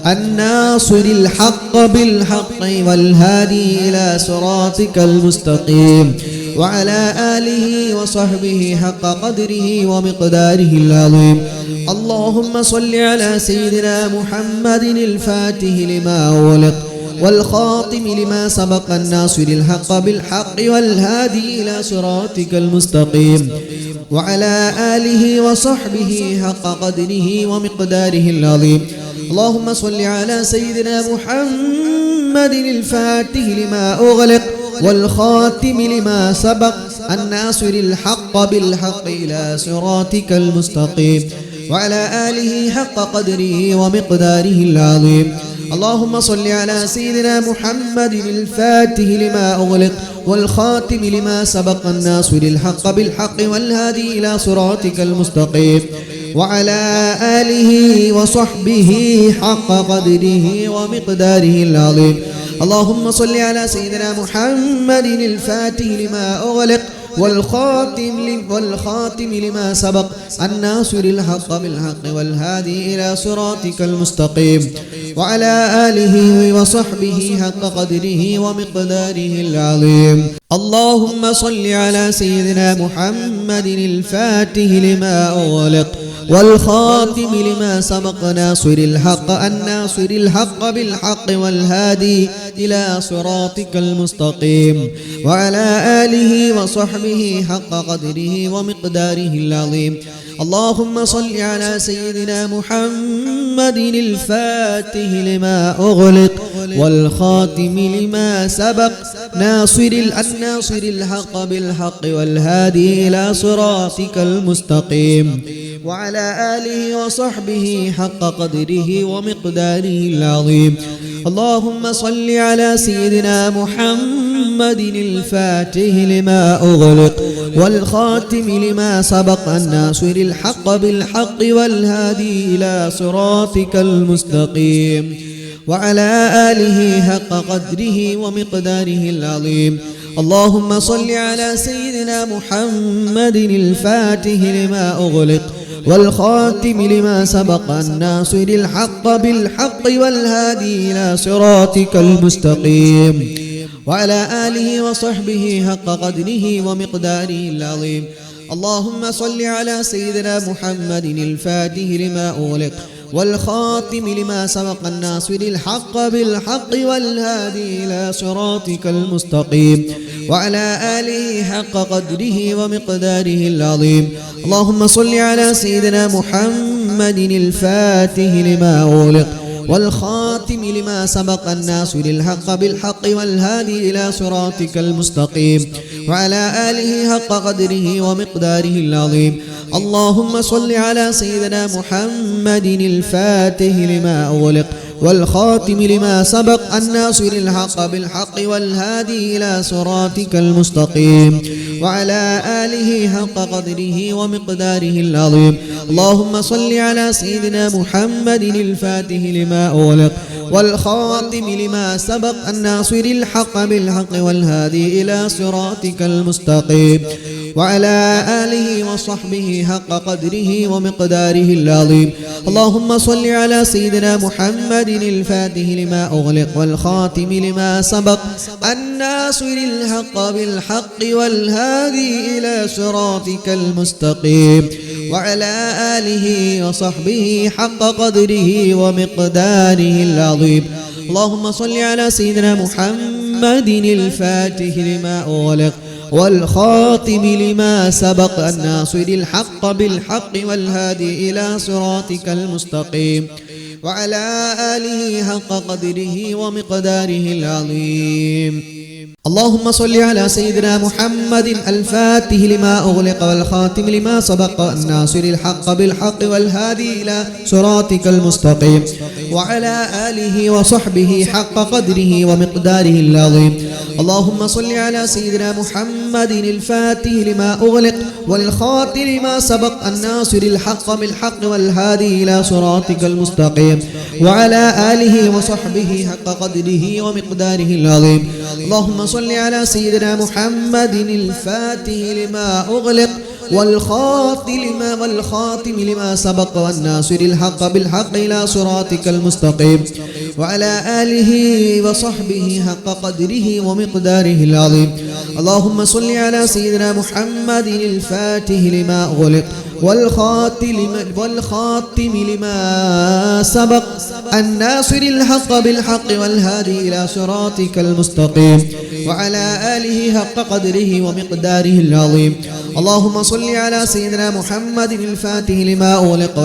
الناصر الحق بالحق والهادي إلى صراطك المستقيم وعلى آله وصحبه حق قدره ومقداره العظيم. اللهم صل على سيدنا محمد الفاتح لما أغلق والخاتم لما سبق الناصر الحق بالحق والهادي إلى صراطك المستقيم وعلى آله وصحبه حق قدره ومقداره العظيم. اللهم صل على سيدنا محمد الفاتح لما أغلق والخاتم لما سبق الناصر الحق بالحق إلى صراطك المستقيم وعلى آله حق قدره ومقداره العظيم. اللهم صل على سيدنا محمد الفاتح لما أغلق والخاتم لما سبق الناصر الحق بالحق والهادي إلى صراطك المستقيم وعلى آله وصحبه حق قدره ومقداره العظيم. اللهم صل على سيدنا محمد الفاتح لما أغلق والخاتم لما سبق الناصر الحق بالحق والهادي إلى صراطك المستقيم وعلى آله وصحبه حق قدره ومقداره العظيم. اللهم صل على سيدنا محمد الفاتح لما أغلق والخاتم لما سبق ناصر الحق الناصر الحق بالحق والهادي إلى صراطك المستقيم وعلى آله وصحبه حق قدره ومقداره العظيم. اللهم صل على سيدنا محمد الفاتح لما أغلق والخاتم لما سبق ناصر الحق بالحق والهادي إلى صراطك المستقيم وعلى آله وصحبه حق قدره ومقداره العظيم. اللهم صل على سيدنا محمد الفاتح لما أغلق والخاتم لما سبق الناصر الحق بالحق والهادي إلى صراطك المستقيم وعلى آله حق قدره ومقداره العظيم. اللهم صل على سيدنا محمد الفاتح لما أغلق والخاتم لما سبق الناصر الحق بالحق والهادي إلى صراطك المستقيم وعلى آله وصحبه حق قدره ومقداره العظيم. اللهم صل على سيدنا محمد الفاتح لما أغلق والخاتم لما سبق الناصر الحق بالحق والهادي إلى صراطك المستقيم وعلى آله حق قدره ومقداره العظيم. اللهم صل على سيدنا محمد الفاتح لما أغلق والخاتم لما سبق الناصر الحق بالحق والهادي إلى صراطك المستقيم وعلى آله حق قدره ومقداره العظيم. اللهم صل على سيدنا محمد الفاتح لما أغلق والخاتم لما سبق الناصر الحق بالحق والهادي إلى صراطك المستقيم وعلى آله حق قدره ومقداره العظيم. اللهم صل على سيدنا محمد الفاتح لما أغلق والخاتم لما سبق الناصر الحق بالحق والهادي إلى صراطك المستقيم وعلى آله وصحبه حق قدره ومقداره العظيم. اللهم صل على سيدنا محمد الفاتح لما أغلق والخاتم لما سبق الناصر الحق بالحق والهادي إلى صراطك المستقيم وعلى آله وصحبه حق قدره ومقداره العظيم. اللهم صل على سيدنا محمد الفاتح لما أغلق والخاتم لما سبق الناصر الحق بالحق والهادي إلى صراطك المستقيم وعلى آله حق قدره ومقداره العظيم. اللهم صل على سيدنا محمد الفاتح لما أغلق والخاتم لما سبق الناصر الحق بالحق والهادي إلى صراطك المستقيم وعلى آله وصحبه حق قدره ومقداره العظيم. اللهم صل على سيدنا محمد الفاتح لما أغلق والخاتم لما سبق الناصر الحق بالحق والهادي إلى صراطك المستقيم وعلى آله وصحبه حق قدره ومقداره العظيم. اللهم صل على سيدنا محمد الفاتح لما أغلق والخاتم لما سبق والناصر الحق بالحق إلى صراطك المستقيم وعلى آله وصحبه حق قدره ومقداره العظيم. اللهم صل على سيدنا محمد الفاتح لما أغلق والخاتم لما سبق الناصر الحق بالحق والهادي إلى صراطك المستقيم وعلى آله حق قدره ومقداره العظيم. اللهم صل على سيدنا محمد الفاتح لما أغلق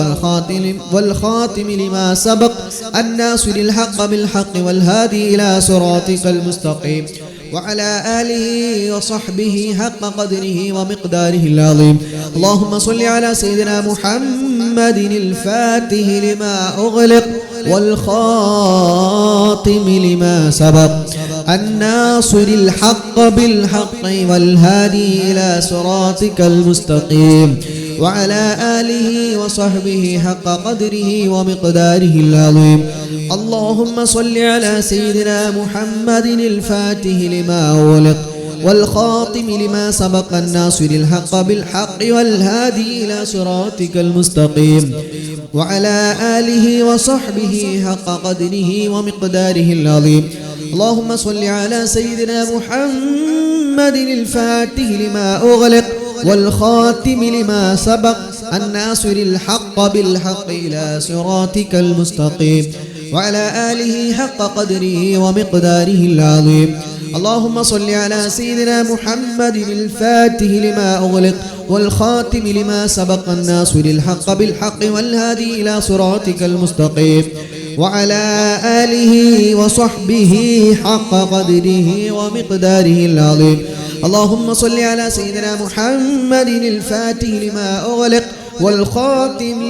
والخاتم لما سبق الناصر الحق بالحق والهادي إلى صراطك المستقيم وعلى آله وصحبه حق قدره ومقداره العظيم. اللهم صل على سيدنا محمد الفاتح لما أغلق والخاتم لما سبق الناصر الحق بالحق والهادي إلى صراطك المستقيم وعلى آله وصحبه حق قدره ومقداره العظيم. اللهم صل على سيدنا محمد الفاتح لما أغلق والخاتم لما سبق الناصر الحق بالحق والهادي إلى صراطك المستقيم وعلى آله وصحبه حق قدره ومقداره العظيم. اللهم صل على سيدنا محمد الفاتح لما أغلق والخاتم لما سبق الناصر الحق بالحق إلى صراطك المستقيم وعلى آله حق قدره ومقداره العظيم. اللهم صل على سيدنا محمد الفاتح لما أغلق والخاتم لما سبق الناصر الحق بالحق والهادي إلى صراطك المستقيم وعلى آله وصحبه حق قدره ومقداره العظيم. اللهم صل على سيدنا محمد الفاتح لما أغلق والخاتم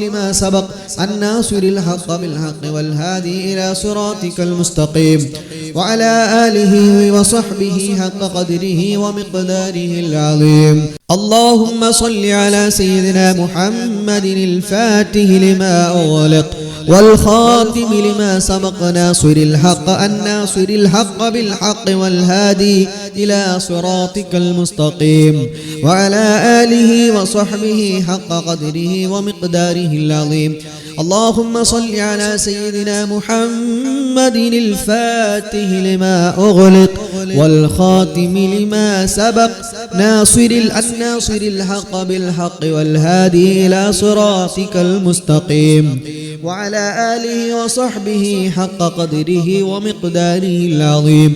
لما سبق الناصر الحق بالحق والهادي إلى صراطك المستقيم وعلى آله وصحبه حق قدره ومقداره العظيم. اللهم صل على سيدنا محمد الفاتح لما أغلق والخاتم لما سبق الناصر الحق بالحق والهادي إلى صراطك المستقيم وعلى آله وصحبه حق قدره ومقداره العظيم. اللهم صل على سيدنا محمد الفاتح لما أغلق والخاتم لما سبق الناصر الحق بالحق والهادي إلى صراطك المستقيم وعلى آله وصحبه حق قدره ومقداره العظيم.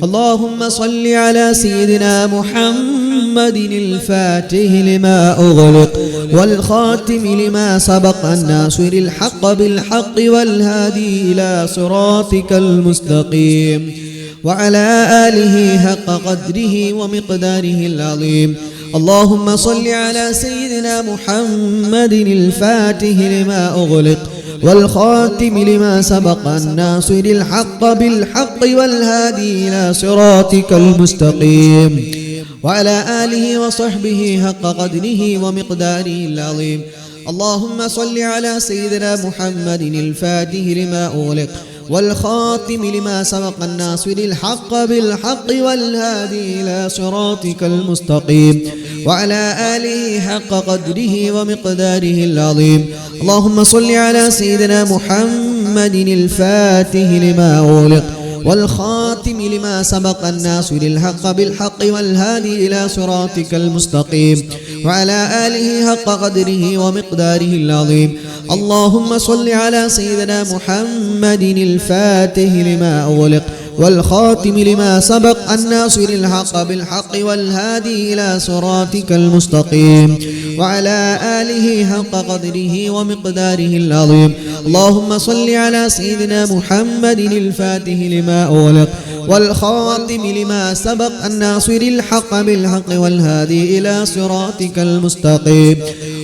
اللهم صل على سيدنا محمد الفاتح لما أغلق والخاتم لما سبق الناصر الحق بالحق والهادي إلى صراطك المستقيم وعلى آله حق قدره ومقداره العظيم. اللهم صل على سيدنا محمد الفاتح لما أغلق والخاتم لما سبق الناصر الحق بالحق والهادي إلى صراطك المستقيم وعلى آله وصحبه حق قدره ومقداره العظيم. اللهم صل على سيدنا محمد الفاتح لما أغلق والخاتم لما سبق الناصر الحق بالحق والهادي إلى صراطك المستقيم وعلى آله حق قدره ومقداره العظيم. اللهم صل على سيدنا محمد الفاتح لما أغلق والخاتم لما سبق الناصر الحق بالحق والهادي إلى صراطك المستقيم وعلى آله حق قدره ومقداره العظيم. اللهم صل على سيدنا محمد الفاتح لما أغلق والخاتم لما سبق الناصر الحق بالحق والهادي إلى صراطك المستقيم وعلى آله حق قدره ومقداره العظيم. اللهم صل على سيدنا محمد الفاتح لما أغلق والخاتم لما سبق الناصر الحق بالحق والهادي إلى صراطك المستقيم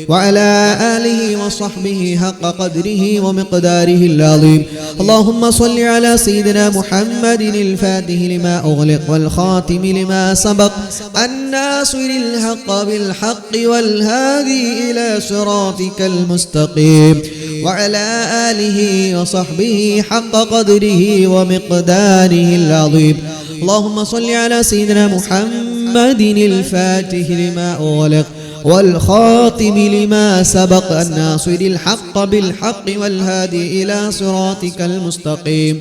وعلى آله وصحبه حق قدره ومقداره العظيم. اللهم صل على سيدنا محمد الفاتح لما أغلق والخاتم لما سبق الناصر الحق بالحق والهادي إلى صراطك المستقيم وعلى آله وصحبه حق قدره ومقداره العظيم. اللهم صل على سيدنا محمد الفاتح لما أغلق والخاتم لما سبق الناصر الحق بالحق والهادي إلى صراطك المستقيم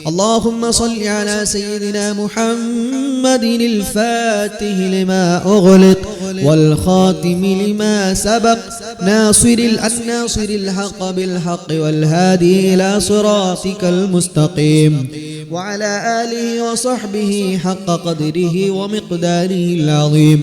اللهم صل على سيدنا محمد الفاتح لما أغلق والخاتم لما سبق ناصر الحق بالحق والهادي إلى صراطك المستقيم وعلى آله وصحبه حق قدره ومقداره العظيم.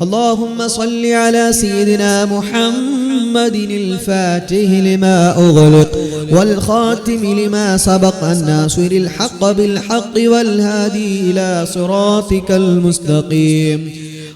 اللهم صل على سيدنا محمد الفاتح لما أغلق والخاتم لما سبق الناصر الحق بالحق والهادي إلى صراطك المستقيم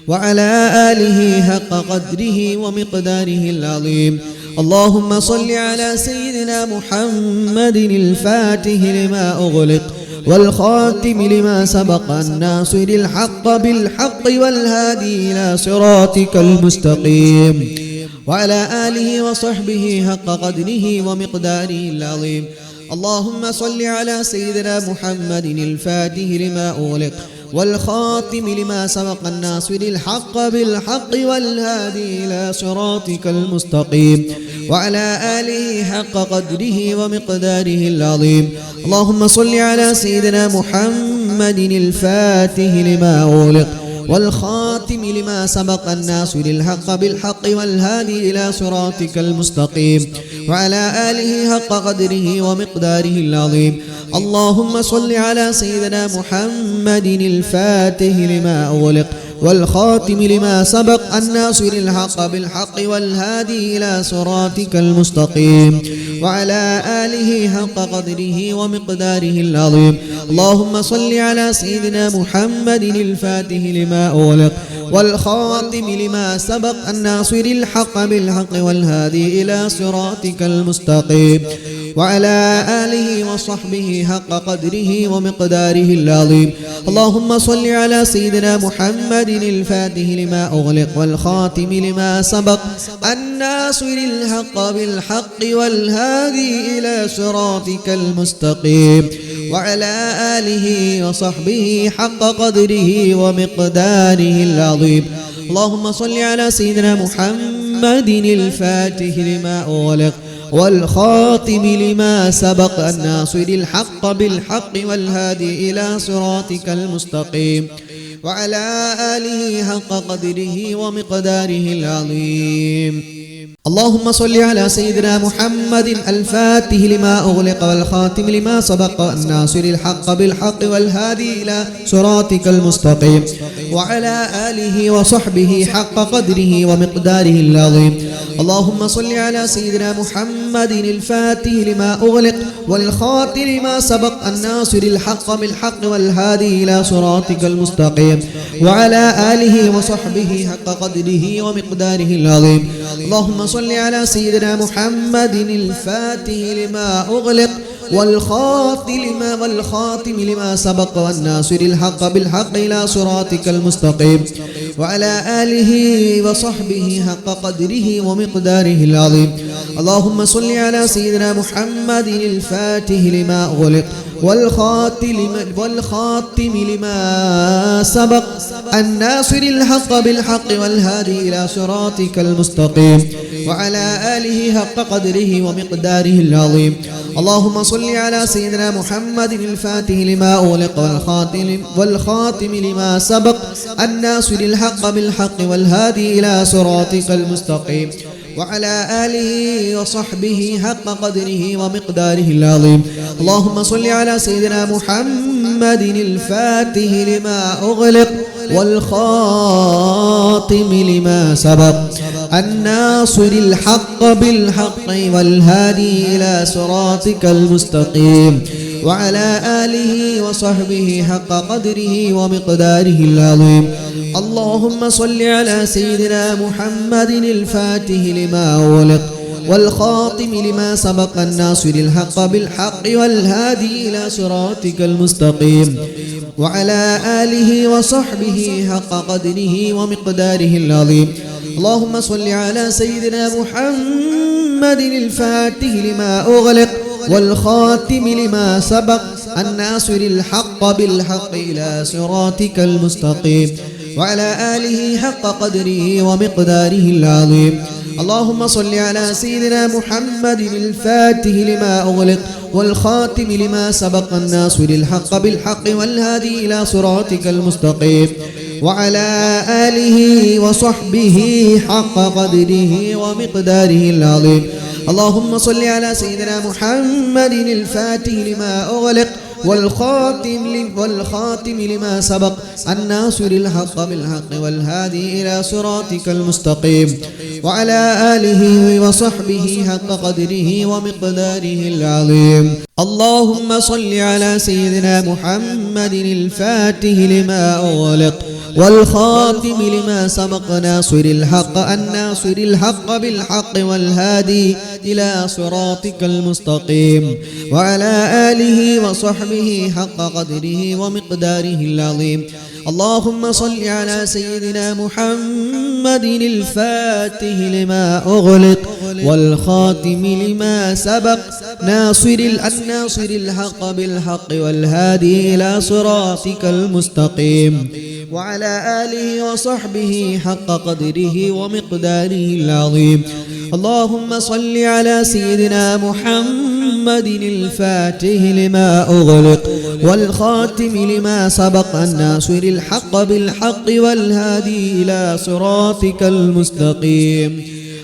وعلى آله حق قدره ومقداره العظيم. اللهم صل على سيدنا محمد الفاتح لما أغلق والخاتم لما سبق الناصر الحق بالحق والهادي إلى صراطك المستقيم وعلى آله وصحبه حق قدره ومقداره العظيم. اللهم صل على سيدنا محمد الفاتح لما أغلق والخاتم لما سبق الناصر الحق بالحق والهادي إلى صراطك المستقيم وعلى آله حق قدره ومقداره العظيم. اللهم صل على سيدنا محمد الفاتح لما أغلق والخاتم لما سبق الناصر الحق بالحق والهادي إلى صراطك المستقيم وعلى آله حق قدره ومقداره العظيم. اللهم صل على سيدنا محمد الفاتح لما أغلق والخاتم لما سبق الناصر الحق بالحق والهادي إلى صراطك المستقيم وعلى آله حق قدره ومقداره العظيم. اللهم صل على سيدنا محمد الفاتح لما أغلق والخاتم لما سبق الناصر الحق بالحق والهادي إلى صراطك المستقيم وعلى آله وصحبه حق قدره ومقداره العظيم. اللهم صل على سيدنا محمد الفاتح لما أغلق والخاتم لما سبق الناصر الحق بالحق والهادي إلى صراطك المستقيم وعلى آله وصحبه حق قدره ومقداره العظيم. اللهم صل على سيدنا محمد الفاتح لما أغلق والخاتم لما سبق الناصر الحق بالحق والهادي إلى صراطك المستقيم وعلى آله حق قدره ومقداره العظيم. اللهم صل على سيدنا محمد الفاتح لما أغلق والخاتم لما سبق الناصر الحق بالحق والهادي إلى صراطك المستقيم وعلى آله وصحبه حق قدره ومقداره العظيم. اللهم صل على سيدنا محمد الفاتح لما أغلق والخاتم لما سبق الناصر الحق بالحق والهادي إلى صراطك المستقيم وعلى آله وصحبه حق قدره ومقداره العظيم. اللهم صل على سيدنا محمد الفاتح لما أغلق والخاتم لما سبق والناصر الحق بالحق إلى صراطك المستقيم وعلى آله وصحبه حق قدره ومقداره العظيم. اللهم صل على سيدنا محمد الفاتح لما أغلق والخاتم لما سبق الناصر الحق بالحق والهادي إلى صراطك المستقيم وعلى آله حق قدره ومقداره العظيم. اللهم صل على سيدنا محمد الفاتح لما أغلق والخاتم لما سبق الناصر الحق بالحق والهادي إلى صراطك المستقيم وعلى آله وصحبه حق قدره ومقداره العظيم. اللهم صل على سيدنا محمد الفاتح لما أغلق والخاتم لما سبق الناصر الحق بالحق والهادي إلى صراطك المستقيم وعلى آله وصحبه حق قدره ومقداره العظيم. اللهم صل على سيدنا محمد الفاتح لما أغلق والخاتم لما سبق الناصر الحق بالحق والهادي إلى صراطك المستقيم وعلى آله وصحبه حق قدره ومقداره العظيم. اللهم صل على سيدنا محمد الفاتح لما أغلق والخاتم لما سبق الناصر الحق بالحق إلى صراطك المستقيم وعلى آله حق قدره ومقداره العظيم. اللهم صل على سيدنا محمد الفاتح لما أغلق والخاتم لما سبق الناصر الحق بالحق والهادي إلى صراطك المستقيم وعلى آله وصحبه حق قدره ومقداره العظيم. اللهم صل على سيدنا محمد الفاتح لما أغلق والخاتم لما سبق الناصر الحق بالحق والهادي إلى صراطك المستقيم وعلى آله وصحبه حق قدره ومقداره العظيم. اللهم صل على سيدنا محمد الفاتح لما أغلق والخاتم لما سبق ناصر الحق الناصر الحق بالحق والهادي إلى صراطك المستقيم وعلى آله وصحبه حق قدره ومقداره العظيم. اللهم صل على سيدنا محمد الفاتح لما أغلق والخاتم لما سبق الناصر الحق بالحق والهادي إلى صراطك المستقيم وعلى آله وصحبه حق قدره ومقداره العظيم. اللهم صل على سيدنا محمد الفاتح لما أغلق والخاتم لما سبق الناصر الحق بالحق والهادي إلى صراطك المستقيم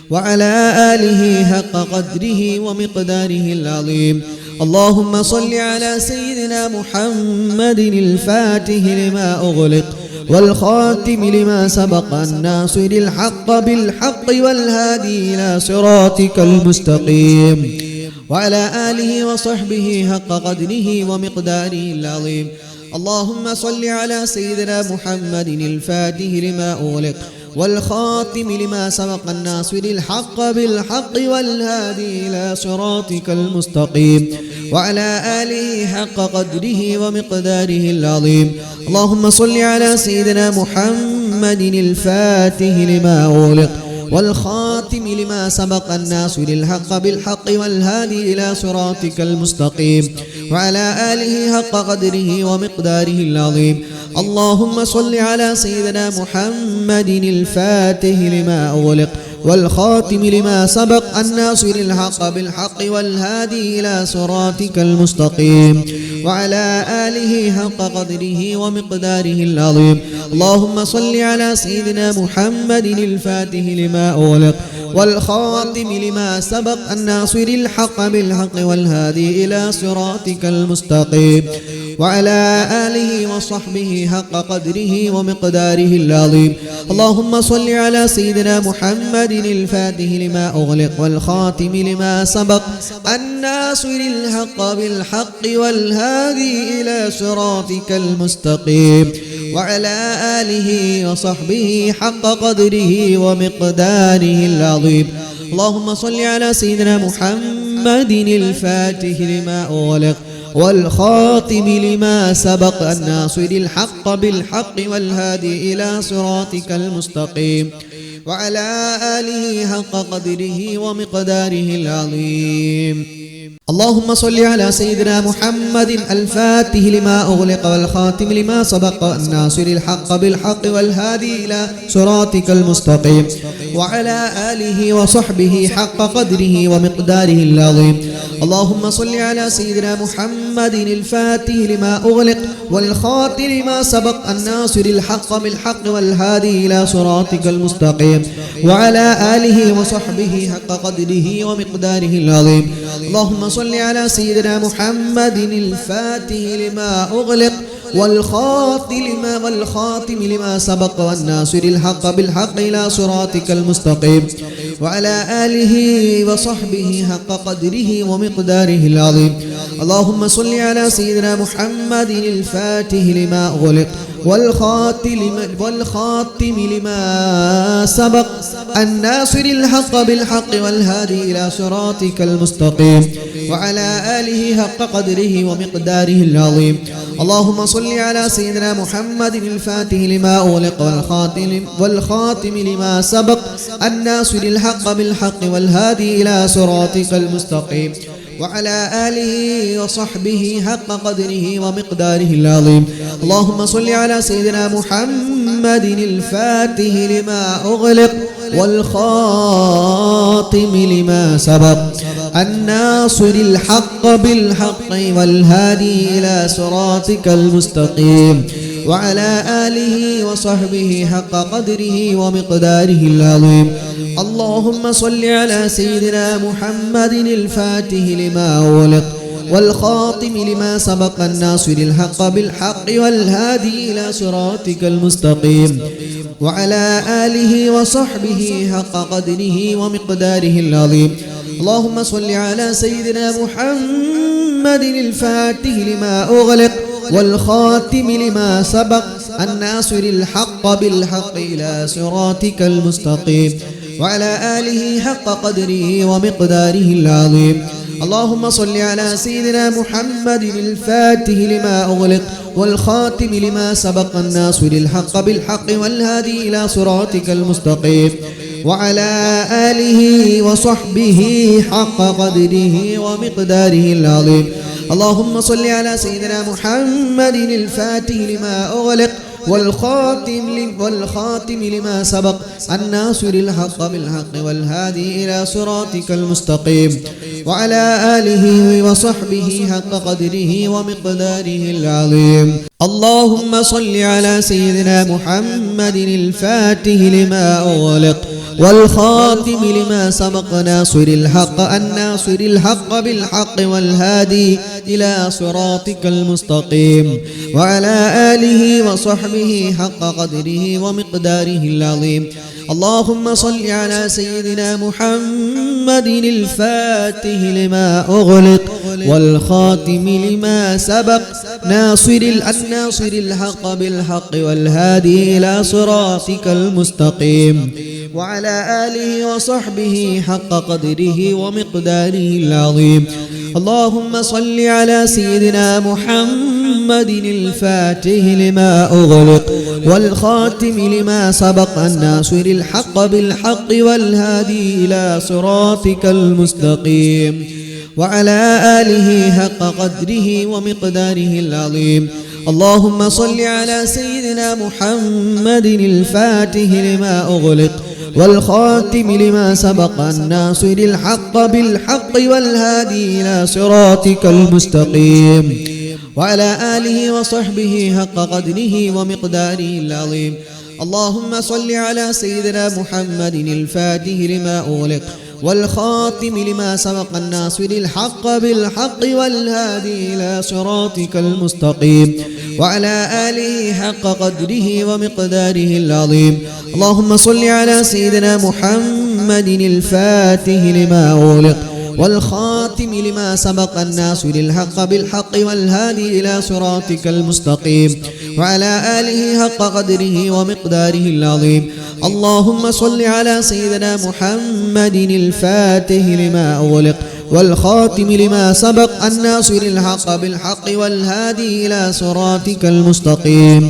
وعلى آله حق قدره ومقداره العظيم. اللهم صل على سيدنا محمد الفاتح لما أغلق والخاتم لما سبق الناصر الحق بالحق والهادي إلى صراطك المستقيم وعلى آله وصحبه حق قدره ومقداره العظيم. اللهم صل على سيدنا محمد الفاتح لما أغلق والخاتم لما سبق الناصر الحق بالحق والهادي إلى صراطك المستقيم وعلى آله حق قدره ومقداره العظيم. اللهم صل على سيدنا محمد الفاتح لما أغلق والخاتم لما سبق الناصر الحق بالحق والهادي إلى صراطك المستقيم وعلى آله حق قدره ومقداره العظيم. اللهم صل على سيدنا محمد الفاتح لما أغلق والخاتم لما سبق الناصر الحق بالحق والهادي إلى صراطك المستقيم وعلى آله حق قدره ومقداره العظيم. اللهم صل على سيدنا محمد الفاتح لما أغلق والخاتم لما سبق الناصر الحق بالحق والهادي إلى صراطك المستقيم وعلى آله وصحبه حق قدره ومقداره العظيم. اللهم صل على سيدنا محمد الفاتح لما أغلق والخاتم لما سبق الناصر الحق بالحق والهادي إلى صراطك المستقيم وعلى آله وصحبه حق قدره ومقداره العظيم. اللهم صل على سيدنا محمد الفاتح لما أغلق والخاتم لما سبق الناصر الحق بالحق والهادي إلى صراطك المستقيم وعلى آله حق قدره ومقداره العظيم. اللهم صل على سيدنا محمد الفاتح لما أغلق والخاتم لما سبق الناصر الحق بالحق والهادي إلى صراطك المستقيم وعلى آله وصحبه حق قدره ومقداره العظيم. اللهم صل على سيدنا محمد الفاتح لما أغلق والخاتم لما سبق الناصر الحق بالحق والهادي إلى صراطك المستقيم وعلى آله وصحبه حق قدره ومقداره العظيم. اللهم صل على سيدنا محمد الفاتح لما أغلق والخاتم لما سبق والناصر الحق بالحق إلى صراطك المستقيم وعلى آله وصحبه حق قدره ومقداره العظيم. اللهم صل على سيدنا محمد الفاتح لما أغلق والخاتم لما سبق الناصر الحق بالحق والهادي إلى صراطك المستقيم وعلى آله حق قدره ومقداره العظيم. اللهم صل على سيدنا محمد الفاتح لما أغلق والخاتم لما سبق الناصر الحق بالحق والهادي إلى صراطك المستقيم وعلى آله وصحبه حق قدره ومقداره العظيم. اللهم صل على سيدنا محمد الفاتح لما أغلق والخاتم لما سبق الناصر الحق بالحق والهادي إلى صراطك المستقيم وعلى آله وصحبه حق قدره ومقداره العظيم. اللهم صل على سيدنا محمد الفاتح لما أغلق والخاتم لما سبق الناصر الحق بالحق والهادي إلى صراطك المستقيم وعلى آله وصحبه حق قدره ومقداره العظيم. اللهم صل على سيدنا محمد الفاتح لما أغلق والخاتم لما سبق الناصر الحق بالحق إلى صراطك المستقيم وعلى آله حق قدره ومقداره العظيم. اللهم صل على سيدنا محمد الفاتح لما أغلق والخاتم لما سبق الناصر الحق بالحق والهادي إلى صراطك المستقيم وعلى آله وصحبه حق قدره ومقداره العظيم. اللهم صل على سيدنا محمد الفاتح لما أغلق والخاتم لما سبق الناصر الحق بالحق والهادي إلى صراطك المستقيم وعلى آله وصحبه حق قدره ومقداره العظيم. اللهم صل على سيدنا محمد الفاتح لما أغلق والخاتم لما سبق ناصر الحق الناصر الحق بالحق والهادي إلى صراطك المستقيم وعلى آله وصحبه حق قدره ومقداره العظيم. اللهم صل على سيدنا محمد الفاتح لما أغلق والخاتم لما سبق ناصر الناصر الحق بالحق والهادي إلى صراطك المستقيم وعلى آله وصحبه حق قدره ومقداره العظيم. اللهم صل على سيدنا محمد الفاتح لما أغلق والخاتم لما سبق الناصر الحق بالحق والهادي إلى صراطك المستقيم وعلى آله حق قدره ومقداره العظيم. اللهم صل على سيدنا محمد الفاتح لما أغلق والخاتم لما سبق الناصر الحق بالحق والهادي إلى صراطك المستقيم وعلى آله وصحبه حق قدره ومقداره العظيم. اللهم صل على سيدنا محمد الفاتح لما أغلق والخاتم لما سبق الناصر الحق بالحق والهادي إلى صراطك المستقيم وعلى آله حق قدره ومقداره العظيم. اللهم صل على سيدنا محمد الفاتح لما أغلق والخاتم لما سبق الناصر الحق بالحق والهادي إلى صراطك المستقيم وعلى آله حق قدره ومقداره العظيم. اللهم صل على سيدنا محمد الفاتح لما أغلق والخاتم لما سبق الناصر الحق بالحق والهادي إلى صراطك المستقيم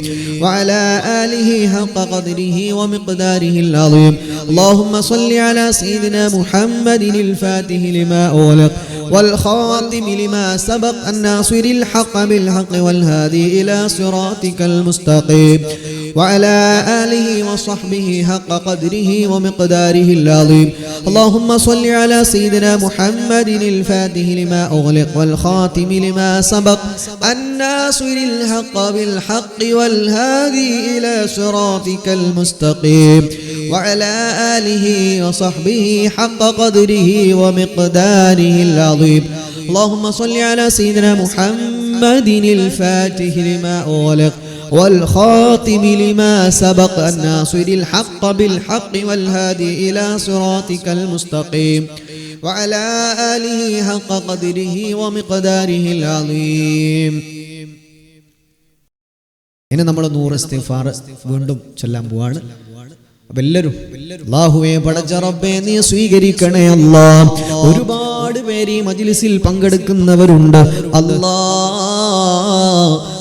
وعلى آله حق قدره ومقداره العظيم. اللهم صل على سيدنا محمد الفاتح لما أغلق والخاتم لما سبق الناصر الحق بالحق والهادي إلى صراطك المستقيم وعلى آله وصحبه حق قدره ومقداره العظيم. اللهم صل على سيدنا محمد الفاتح لما أغلق والخاتم لما سبق الناصر الحق بالحق والهادي إلى صراطك المستقيم وعلى آله وصحبه حق قدره ومقداره العظيم. اللهم صل على سيدنا محمد الفاتح لما أغلق والخاتم لما سبق الناصر الحق بالحق والهادي إلى صراطك المستقيم وعلى آله حق قدره ومقداره العظيم. ഇനി നമ്മൾ 100 ഇസ്തിഗ്ഫാർ വീണ്ടും ചൊല്ലാൻ പോവാണ്. അപ്പോൾ എല്ലാവരും അല്ലാഹുവേ പടച്ച റബ്ബേ നീ സ്വീകരിക്കണേ അല്ലാഹ്. ഒരുപാട് പേര് ഈ മജ്ലിസിൽ പങ്കെടുക്കുന്നവരുണ്ട്. അല്ലാഹ്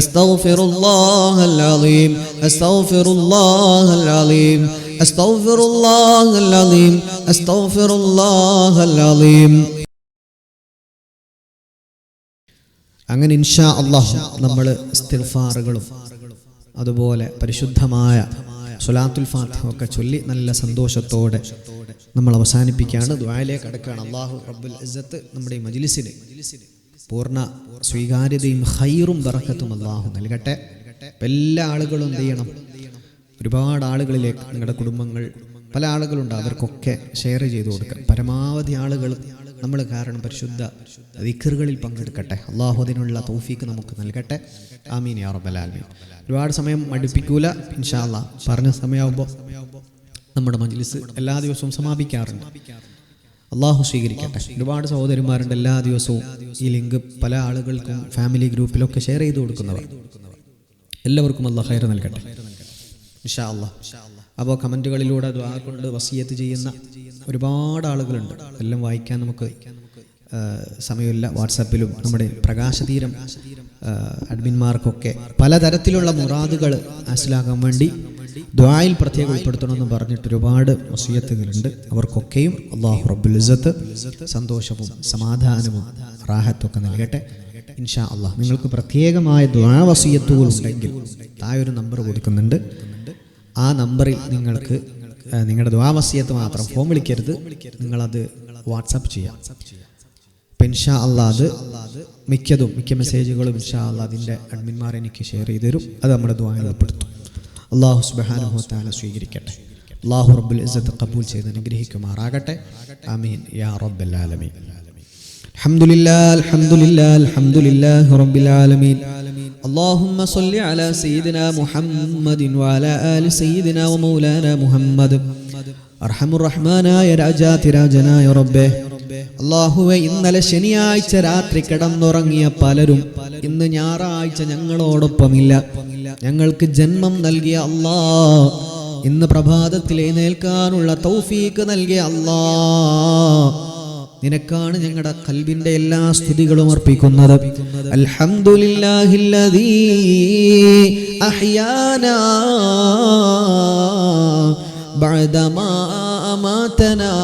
അസ്തഗ്ഫിറുല്ലാഹൽ അലീം അസ്തഗ്ഫിറുല്ലാഹൽ അലീം അസ്തഗ്ഫിറുല്ലാഹൽ അലീം അസ്തഗ്ഫിറുല്ലാഹൽ അലീം. അങ്ങനെ ഇൻഷാ അല്ലാഹ് നമ്മൾ ഇസ്തിഗ്ഫാറുകളും അതുപോലെ പരിശുദ്ധമായ സ്വലാത്തുൽ ഫാത്തിഹ ഒക്കെ ചൊല്ലി നല്ല സന്തോഷത്തോടെ നമ്മൾ അവസാനിപ്പിക്കുകയാണ്. ദുആയിലേക്ക് കടക്കുകയാണ്. അല്ലാഹു റബ്ബുൽ ഇസ്സത്ത് നമ്മുടെ ഈ മജ്ലിസിന് പൂർണ്ണ സ്വീകാര്യതയും ഖൈറും ബറക്കത്തും അല്ലാഹു നൽകട്ടെ. എല്ലാ ആളുകളും എന്ത് ചെയ്യണം? ഒരുപാട് ആളുകളിലേക്ക്, നിങ്ങളുടെ കുടുംബങ്ങൾ പല ആളുകളുണ്ട്, അവർക്കൊക്കെ ഷെയർ ചെയ്തു കൊടുക്കുക. പരമാവധി ആളുകൾ നമ്മൾ കാരണം പരിശുദ്ധ ദിക്റുകളിൽ പങ്കെടുക്കട്ടെ. അല്ലാഹു അതിനുള്ള തൗഫീക്ക് നമുക്ക് നൽകട്ടെ. ആമീൻ യാ റബ്ബൽ ആലമീൻ. ഒരുപാട് സമയം മടുപ്പിക്കൂല ഇൻഷാ അല്ലാഹ്. പറഞ്ഞ സമയമാകുമ്പോൾ നമ്മുടെ മജ്ലിസ് എല്ലാ ദിവസവും സമാപിക്കാറുണ്ട്. അള്ളാഹു സ്വീകരിക്കട്ടെ. ഒരുപാട് സഹോദരന്മാരുണ്ട് എല്ലാ ദിവസവും ഈ ലിങ്ക് പല ആളുകൾക്കും ഫാമിലി ഗ്രൂപ്പിലൊക്കെ ഷെയർ ചെയ്ത് കൊടുക്കുന്നവർ. എല്ലാവർക്കും അല്ലാഹു ഖൈർ നൽകട്ടെ ഇൻഷാ അല്ലാഹ്. അപ്പോൾ കമൻറ്റുകളിലൂടെ ദുആ കൊണ്ട് വസിയത്ത് ചെയ്യുന്ന ഒരുപാട് ആളുകളുണ്ട്. എല്ലാം വായിക്കാൻ നമുക്ക് സമയമില്ല. വാട്സാപ്പിലും നമ്മുടെ പ്രകാശതീരം അഡ്മിന്മാർക്കൊക്കെ പലതരത്തിലുള്ള മുറാദുകൾ മനസ്സിലാക്കാൻ വേണ്ടി ദുആയിൽ പ്രത്യേകം ഉൾപ്പെടുത്തണമെന്ന് പറഞ്ഞിട്ട് ഒരുപാട് വസിയത്തുകളുണ്ട്. അവർക്കൊക്കെയും അല്ലാഹു റബ്ബുൽ ഇസ്സത്ത് സന്തോഷവും സമാധാനവും റാഹത്തൊക്കെ നൽകട്ടെ ഇൻഷാ അല്ലാഹ്. നിങ്ങൾക്ക് പ്രത്യേകമായ ദുആ വസിയത്തുകൾ ഉണ്ടെങ്കിൽ താഴെ ഒരു നമ്പർ കൊടുക്കുന്നുണ്ട്. ആ നമ്പറിൽ നിങ്ങൾക്ക് നിങ്ങളുടെ ദുആ വസിയത്ത് മാത്രം, ഫോൺ വിളിക്കരുത്, നിങ്ങളത് വാട്സാപ്പ് ചെയ്യാം. ഇൻഷാ അല്ലാഹ് അത് മിക്ക മെസ്സേജുകളും ഇൻഷാ അല്ലാഹ് അതിൻ്റെ അഡ്മിന്മാർ എനിക്ക് ഷെയർ ചെയ്ത് തരും. അത് നമ്മുടെ ദുആയിൽ ഉൾപ്പെടുത്തും. അല്ലാഹു സുബ്ഹാനഹു വ തആല സ്വീകരിക്കട്ടെ. അല്ലാഹു റബ്ബുൽ ഇസ്സത്ത് ഖബൂൽ ചെയ്ത് അനുഗ്രഹിക്കുമാറാകട്ടെ. ആമീൻ യാ റബ്ബൽ ആലമീൻ. അൽഹംദുലില്ലാഹ് അൽഹംദുലില്ലാഹ് അൽഹംദുലില്ലാഹി റബ്ബിൽ ആലമീൻ. اللهم صل على سيدنا محمد وعلى آل سيدنا ومولانا محمد. അർഹമുർ റഹ്മാനായ രാജാതിരാജനായ റബ്ബേ, അല്ലാഹുവേ, ഇന്നലെ ശനിയാഴ്ച രാത്രി കിടന്നുറങ്ങിയ പലരും ഇന്ന് ഞായറാഴ്ച ഞങ്ങളോടൊപ്പമില്ല. ഞങ്ങൾക്ക് ജന്മം നൽകിയ അല്ലാഹ്, ഇന്ന് പ്രഭാതത്തിൽ എഴുന്നേൽക്കാനുള്ള തൗഫീക്ക് നൽകിയ അല്ലാഹ്, നിനക്കാണ് ഞങ്ങളുടെ ഖൽബിന്റെ എല്ലാ സ്തുതികളും അർപ്പിക്കുന്നത്. അൽഹംദുലില്ലാഹില്ലദീ അഹ്യാനാ ബഅദമാ അമാതനാ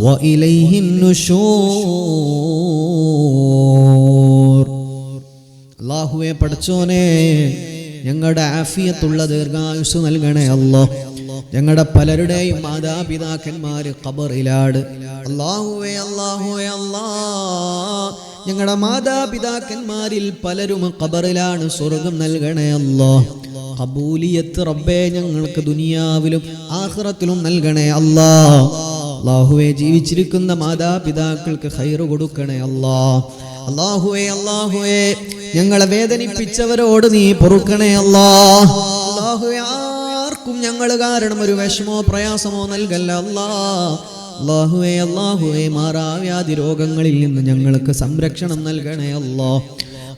വഇലൈഹിൻ നുശൂർ. അല്ലാഹുവേ, പടച്ചോനെ, ഞങ്ങളുടെ ആഫിയത്തുള്ള ദീർഘായുസ് നൽകണേ അല്ലാഹ്. ഞങ്ങളുടെ പലരുടെയും മാതാപിതാക്കന്മാര് ഖബറിലാണ്. അല്ലാഹുവേ അല്ലാഹുവേ അല്ലാഹ്, ഞങ്ങളുടെ മാതാപിതാക്കന്മാരിൽ പലരും ഖബറിലാണ്. സ്വർഗം നൽകണേ അല്ലാഹ്. ഖബൂലിയത്ത് റബ്ബേ ഞങ്ങൾക്ക് ദുനിയാവിലും ആഖിറത്തിലും നൽകണേ അല്ലാഹ്. അല്ലാഹുവേ, ജീവിച്ചിരിക്കുന്ന മാതാപിതാക്കൾക്ക് ഖൈർ കൊടുക്കണേ അല്ലാഹ്. അല്ലാഹുവേ അല്ലാഹുവേ, ഞങ്ങളെ വേദനിപ്പിച്ചവരോട് നീ പൊറുക്കണേ അല്ലാഹ്. അല്ലാഹുവേ, ആർക്കും ഞങ്ങൾ കാരണം ഒരു വിഷമോ പ്രയാസമോ നൽകല്ല അല്ലാഹ്. അല്ലാഹുവേ അല്ലാഹുവേ, മാറാവ്യാധി രോഗങ്ങളിൽ നിന്ന് ഞങ്ങൾക്ക് സംരക്ഷണം നൽകണേ അല്ലാഹ്.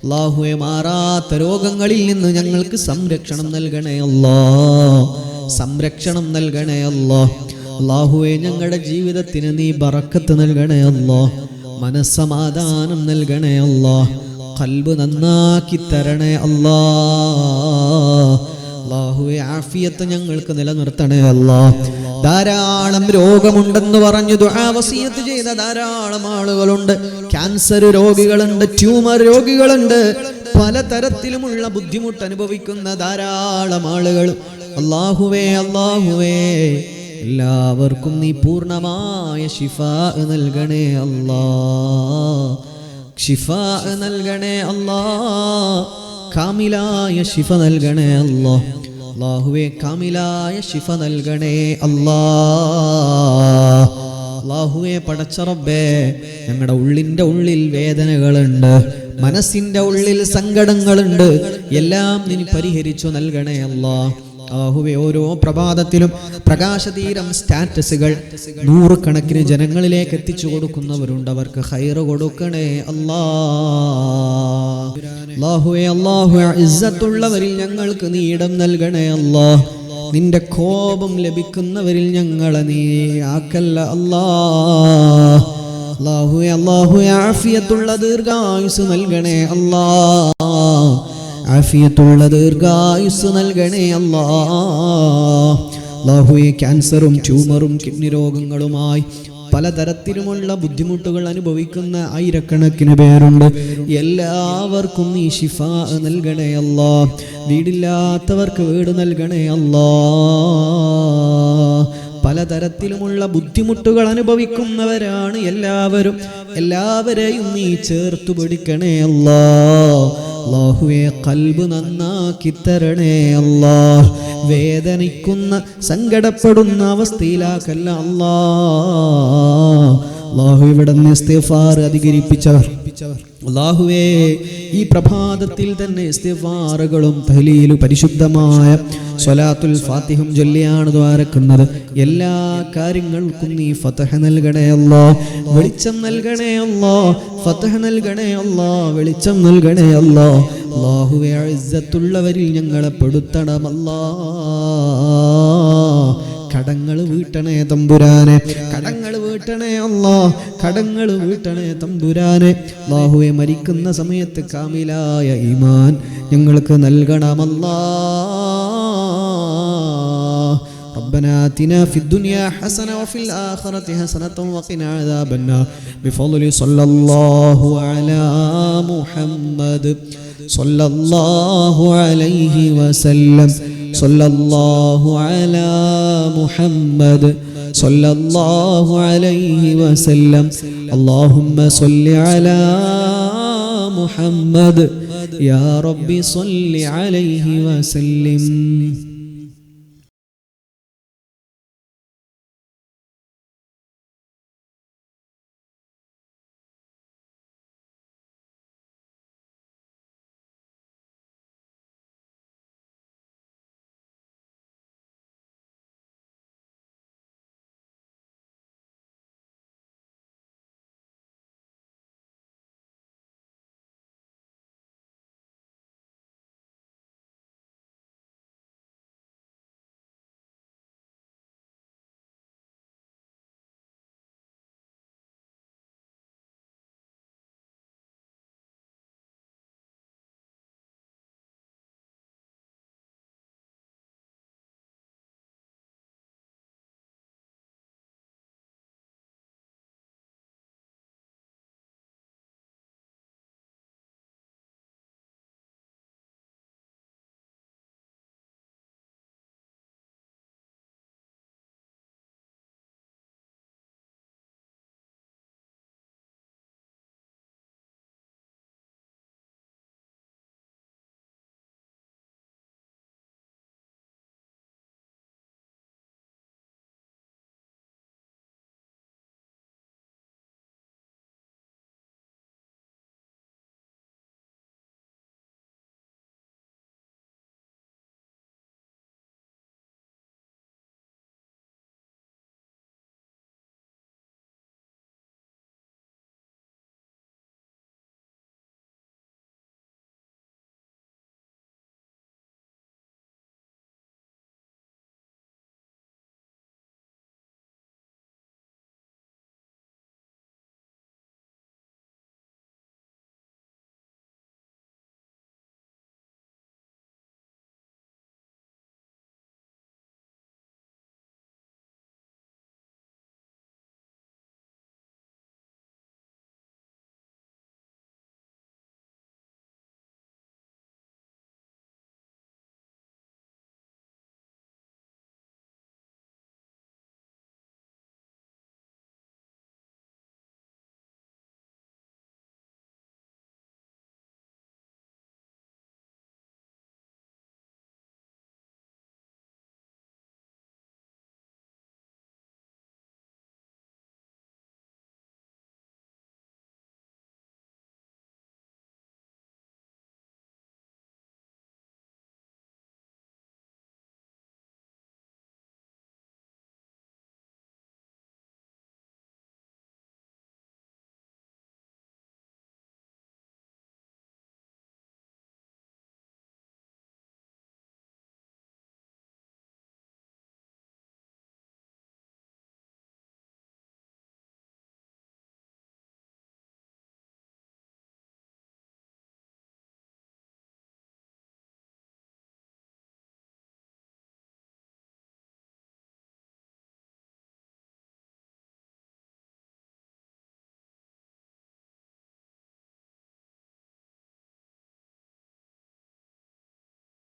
അല്ലാഹുവേ, മാറാത്ത രോഗങ്ങളിൽ നിന്ന് ഞങ്ങൾക്ക് സംരക്ഷണം നൽകണേ അല്ലാഹ്. സംരക്ഷണം നൽകണേ അല്ലാഹ്. അല്ലാഹുവേ, ഞങ്ങളുടെ ജീവിതത്തിന് നീ ബറക്കത്ത് നൽകണേ അല്ലാഹ്. മനസ്സമാധാനം നൽകണേ അല്ലാഹ്. ഖൽബ് നന്നാക്കി തരണേ അല്ലാഹ്. അല്ലാഹുവേ, ആഫിയത്ത് ഞങ്ങൾക്ക് നിലനിർത്തണേ അല്ലാഹ്. ധാരാളം രോഗമുണ്ടെന്ന് പറഞ്ഞു ദുആ വസിയത്ത് ചെയ്ത ധാരാളം ആളുകളുണ്ട്. ക്യാൻസർ രോഗികളുണ്ട്, ട്യൂമർ രോഗികളുണ്ട്, പലതരത്തിലുമുള്ള ബുദ്ധിമുട്ട് അനുഭവിക്കുന്ന ധാരാളം ആളുകൾ. അല്ലാഹുവേ അല്ലാഹുവേ, എല്ലാവർക്കും നീ പൂർണ്ണമായ ശിഫാ നൽകണേ അല്ലാഹ്. ശിഫാ നൽകണേ അല്ലാഹ്. കാമിലായ ശിഫ നൽകണേ അല്ലാഹ്. അല്ലാഹുവേ, കാമിലായ ശിഫ നൽകണേ അല്ലാഹ്. അല്ലാഹുവേ, പടച്ച റബ്ബേ, ഞങ്ങളുടെ ഉള്ളിൻ്റെ ഉള്ളിൽ വേദനകളുണ്ട്, മനസ്സിൻ്റെ ഉള്ളിൽ സങ്കടങ്ങളുണ്ട്, എല്ലാം നീ പരിഹരിച്ചു നൽകണേ അല്ലാഹ്. അല്ലാഹുവേ, ഓരോ പ്രഭാതത്തിലും പ്രകാശതീരം സ്റ്റാറ്റസുകൾ നൂറുകണക്കിന് ജനങ്ങളിലേക്ക് എത്തിച്ചു കൊടുക്കുന്നവരുണ്ട്. അവർക്ക് ഖൈർ കൊടുക്കണേ അല്ലാഹ്. അല്ലാഹുവേ അല്ലാഹുവേ, ഇസ്സത്തുള്ളവരിൽ ഞങ്ങൾക്ക് നീ ഇടം നൽകണേ അല്ലാഹ്. നിന്റെ കോപം ലഭിക്കുന്നവരിൽ ഞങ്ങളെ നീ ആക്കല്ല അല്ലാഹ്. അല്ലാഹുവേ ആഫിയത്തുള്ള ദീർഘായുസ് നൽകണേ അല്ലാ, ആഫിയത്തുള്ള ദീർഘായുസ് നൽകണേ അല്ലാ. അല്ലാഹുവേ ക്യാൻസറും ട്യൂമറും കിഡ്നി രോഗങ്ങളുമായി പലതരത്തിലുമുള്ള ബുദ്ധിമുട്ടുകൾ അനുഭവിക്കുന്ന ആയിരക്കണക്കിന് പേരുണ്ട്. എല്ലാവർക്കും നീ ശിഫാ നൽകണേ അല്ലാ. വീടില്ലാത്തവർക്ക് വീട് നൽകണേ അല്ലാ. പലതരത്തിലുമുള്ള ബുദ്ധിമുട്ടുകൾ അനുഭവിക്കുന്നവരാണ് എല്ലാവരെയും നീ ചേർത്തു പിടിക്കണേ അല്ലാ. അല്ലാഹുവേ ഖൽബ് നന്നാക്കി തരണേ അല്ലാ. വേദനിക്കുന്ന സങ്കടപ്പെടുന്ന അവസ്ഥയിലാക്കല്ല അല്ലാ. അല്ലാഹു ഇവിടുന്ന് ഇസ്തിഗ്ഫാർ അധികരിപ്പിച്ചവർ അല്ലാഹുവേ ഈ പ്രഭാതത്തിൽ തന്നെ ഇസ്തിഗ്ഫാറുകളും തഹ്ലീലും പരിശുദ്ധമായ സ്വലാത്തുൽ ഫാത്തിഹും ചൊല്ലിയാണ് ദ്വാരക്കുന്നത്. എല്ലാ കാര്യങ്ങൾക്കും നീ ഫതഹ് നൽകണേ അല്ലാ, വെളിച്ചം നൽകണേ അല്ലാ, ഫതഹ് നൽകണേ അല്ലാ, വെളിച്ചം നൽകണേ അല്ലാ. അല്ലാഹുവേ ഇസ്സത്തുള്ളവരിൽ ഞങ്ങളെ പെടുത്തണം അല്ലാ. കടങ്ങൾ വീട്ടണേ തമ്പുരാനെ, കടങ്ങൾ വീട്ടണേ അല്ലാ, കടങ്ങൾ വീട്ടണേ തമ്പുരാനെ. അല്ലാഹുവേ മരിക്കുന്ന സമയത്ത് കാമിലായ ഈമാൻ ഞങ്ങൾക്ക് നൽകണമല്ലാ. ربنا آتنا في الدنيا حسنة وفي الآخرة حسنة وقنا عذاب النار بفضل صلى الله على محمد صلى الله عليه وسلم صلى الله على محمد صلى الله عليه وسلم اللهم صل على محمد يا رب صل عليه وسلم.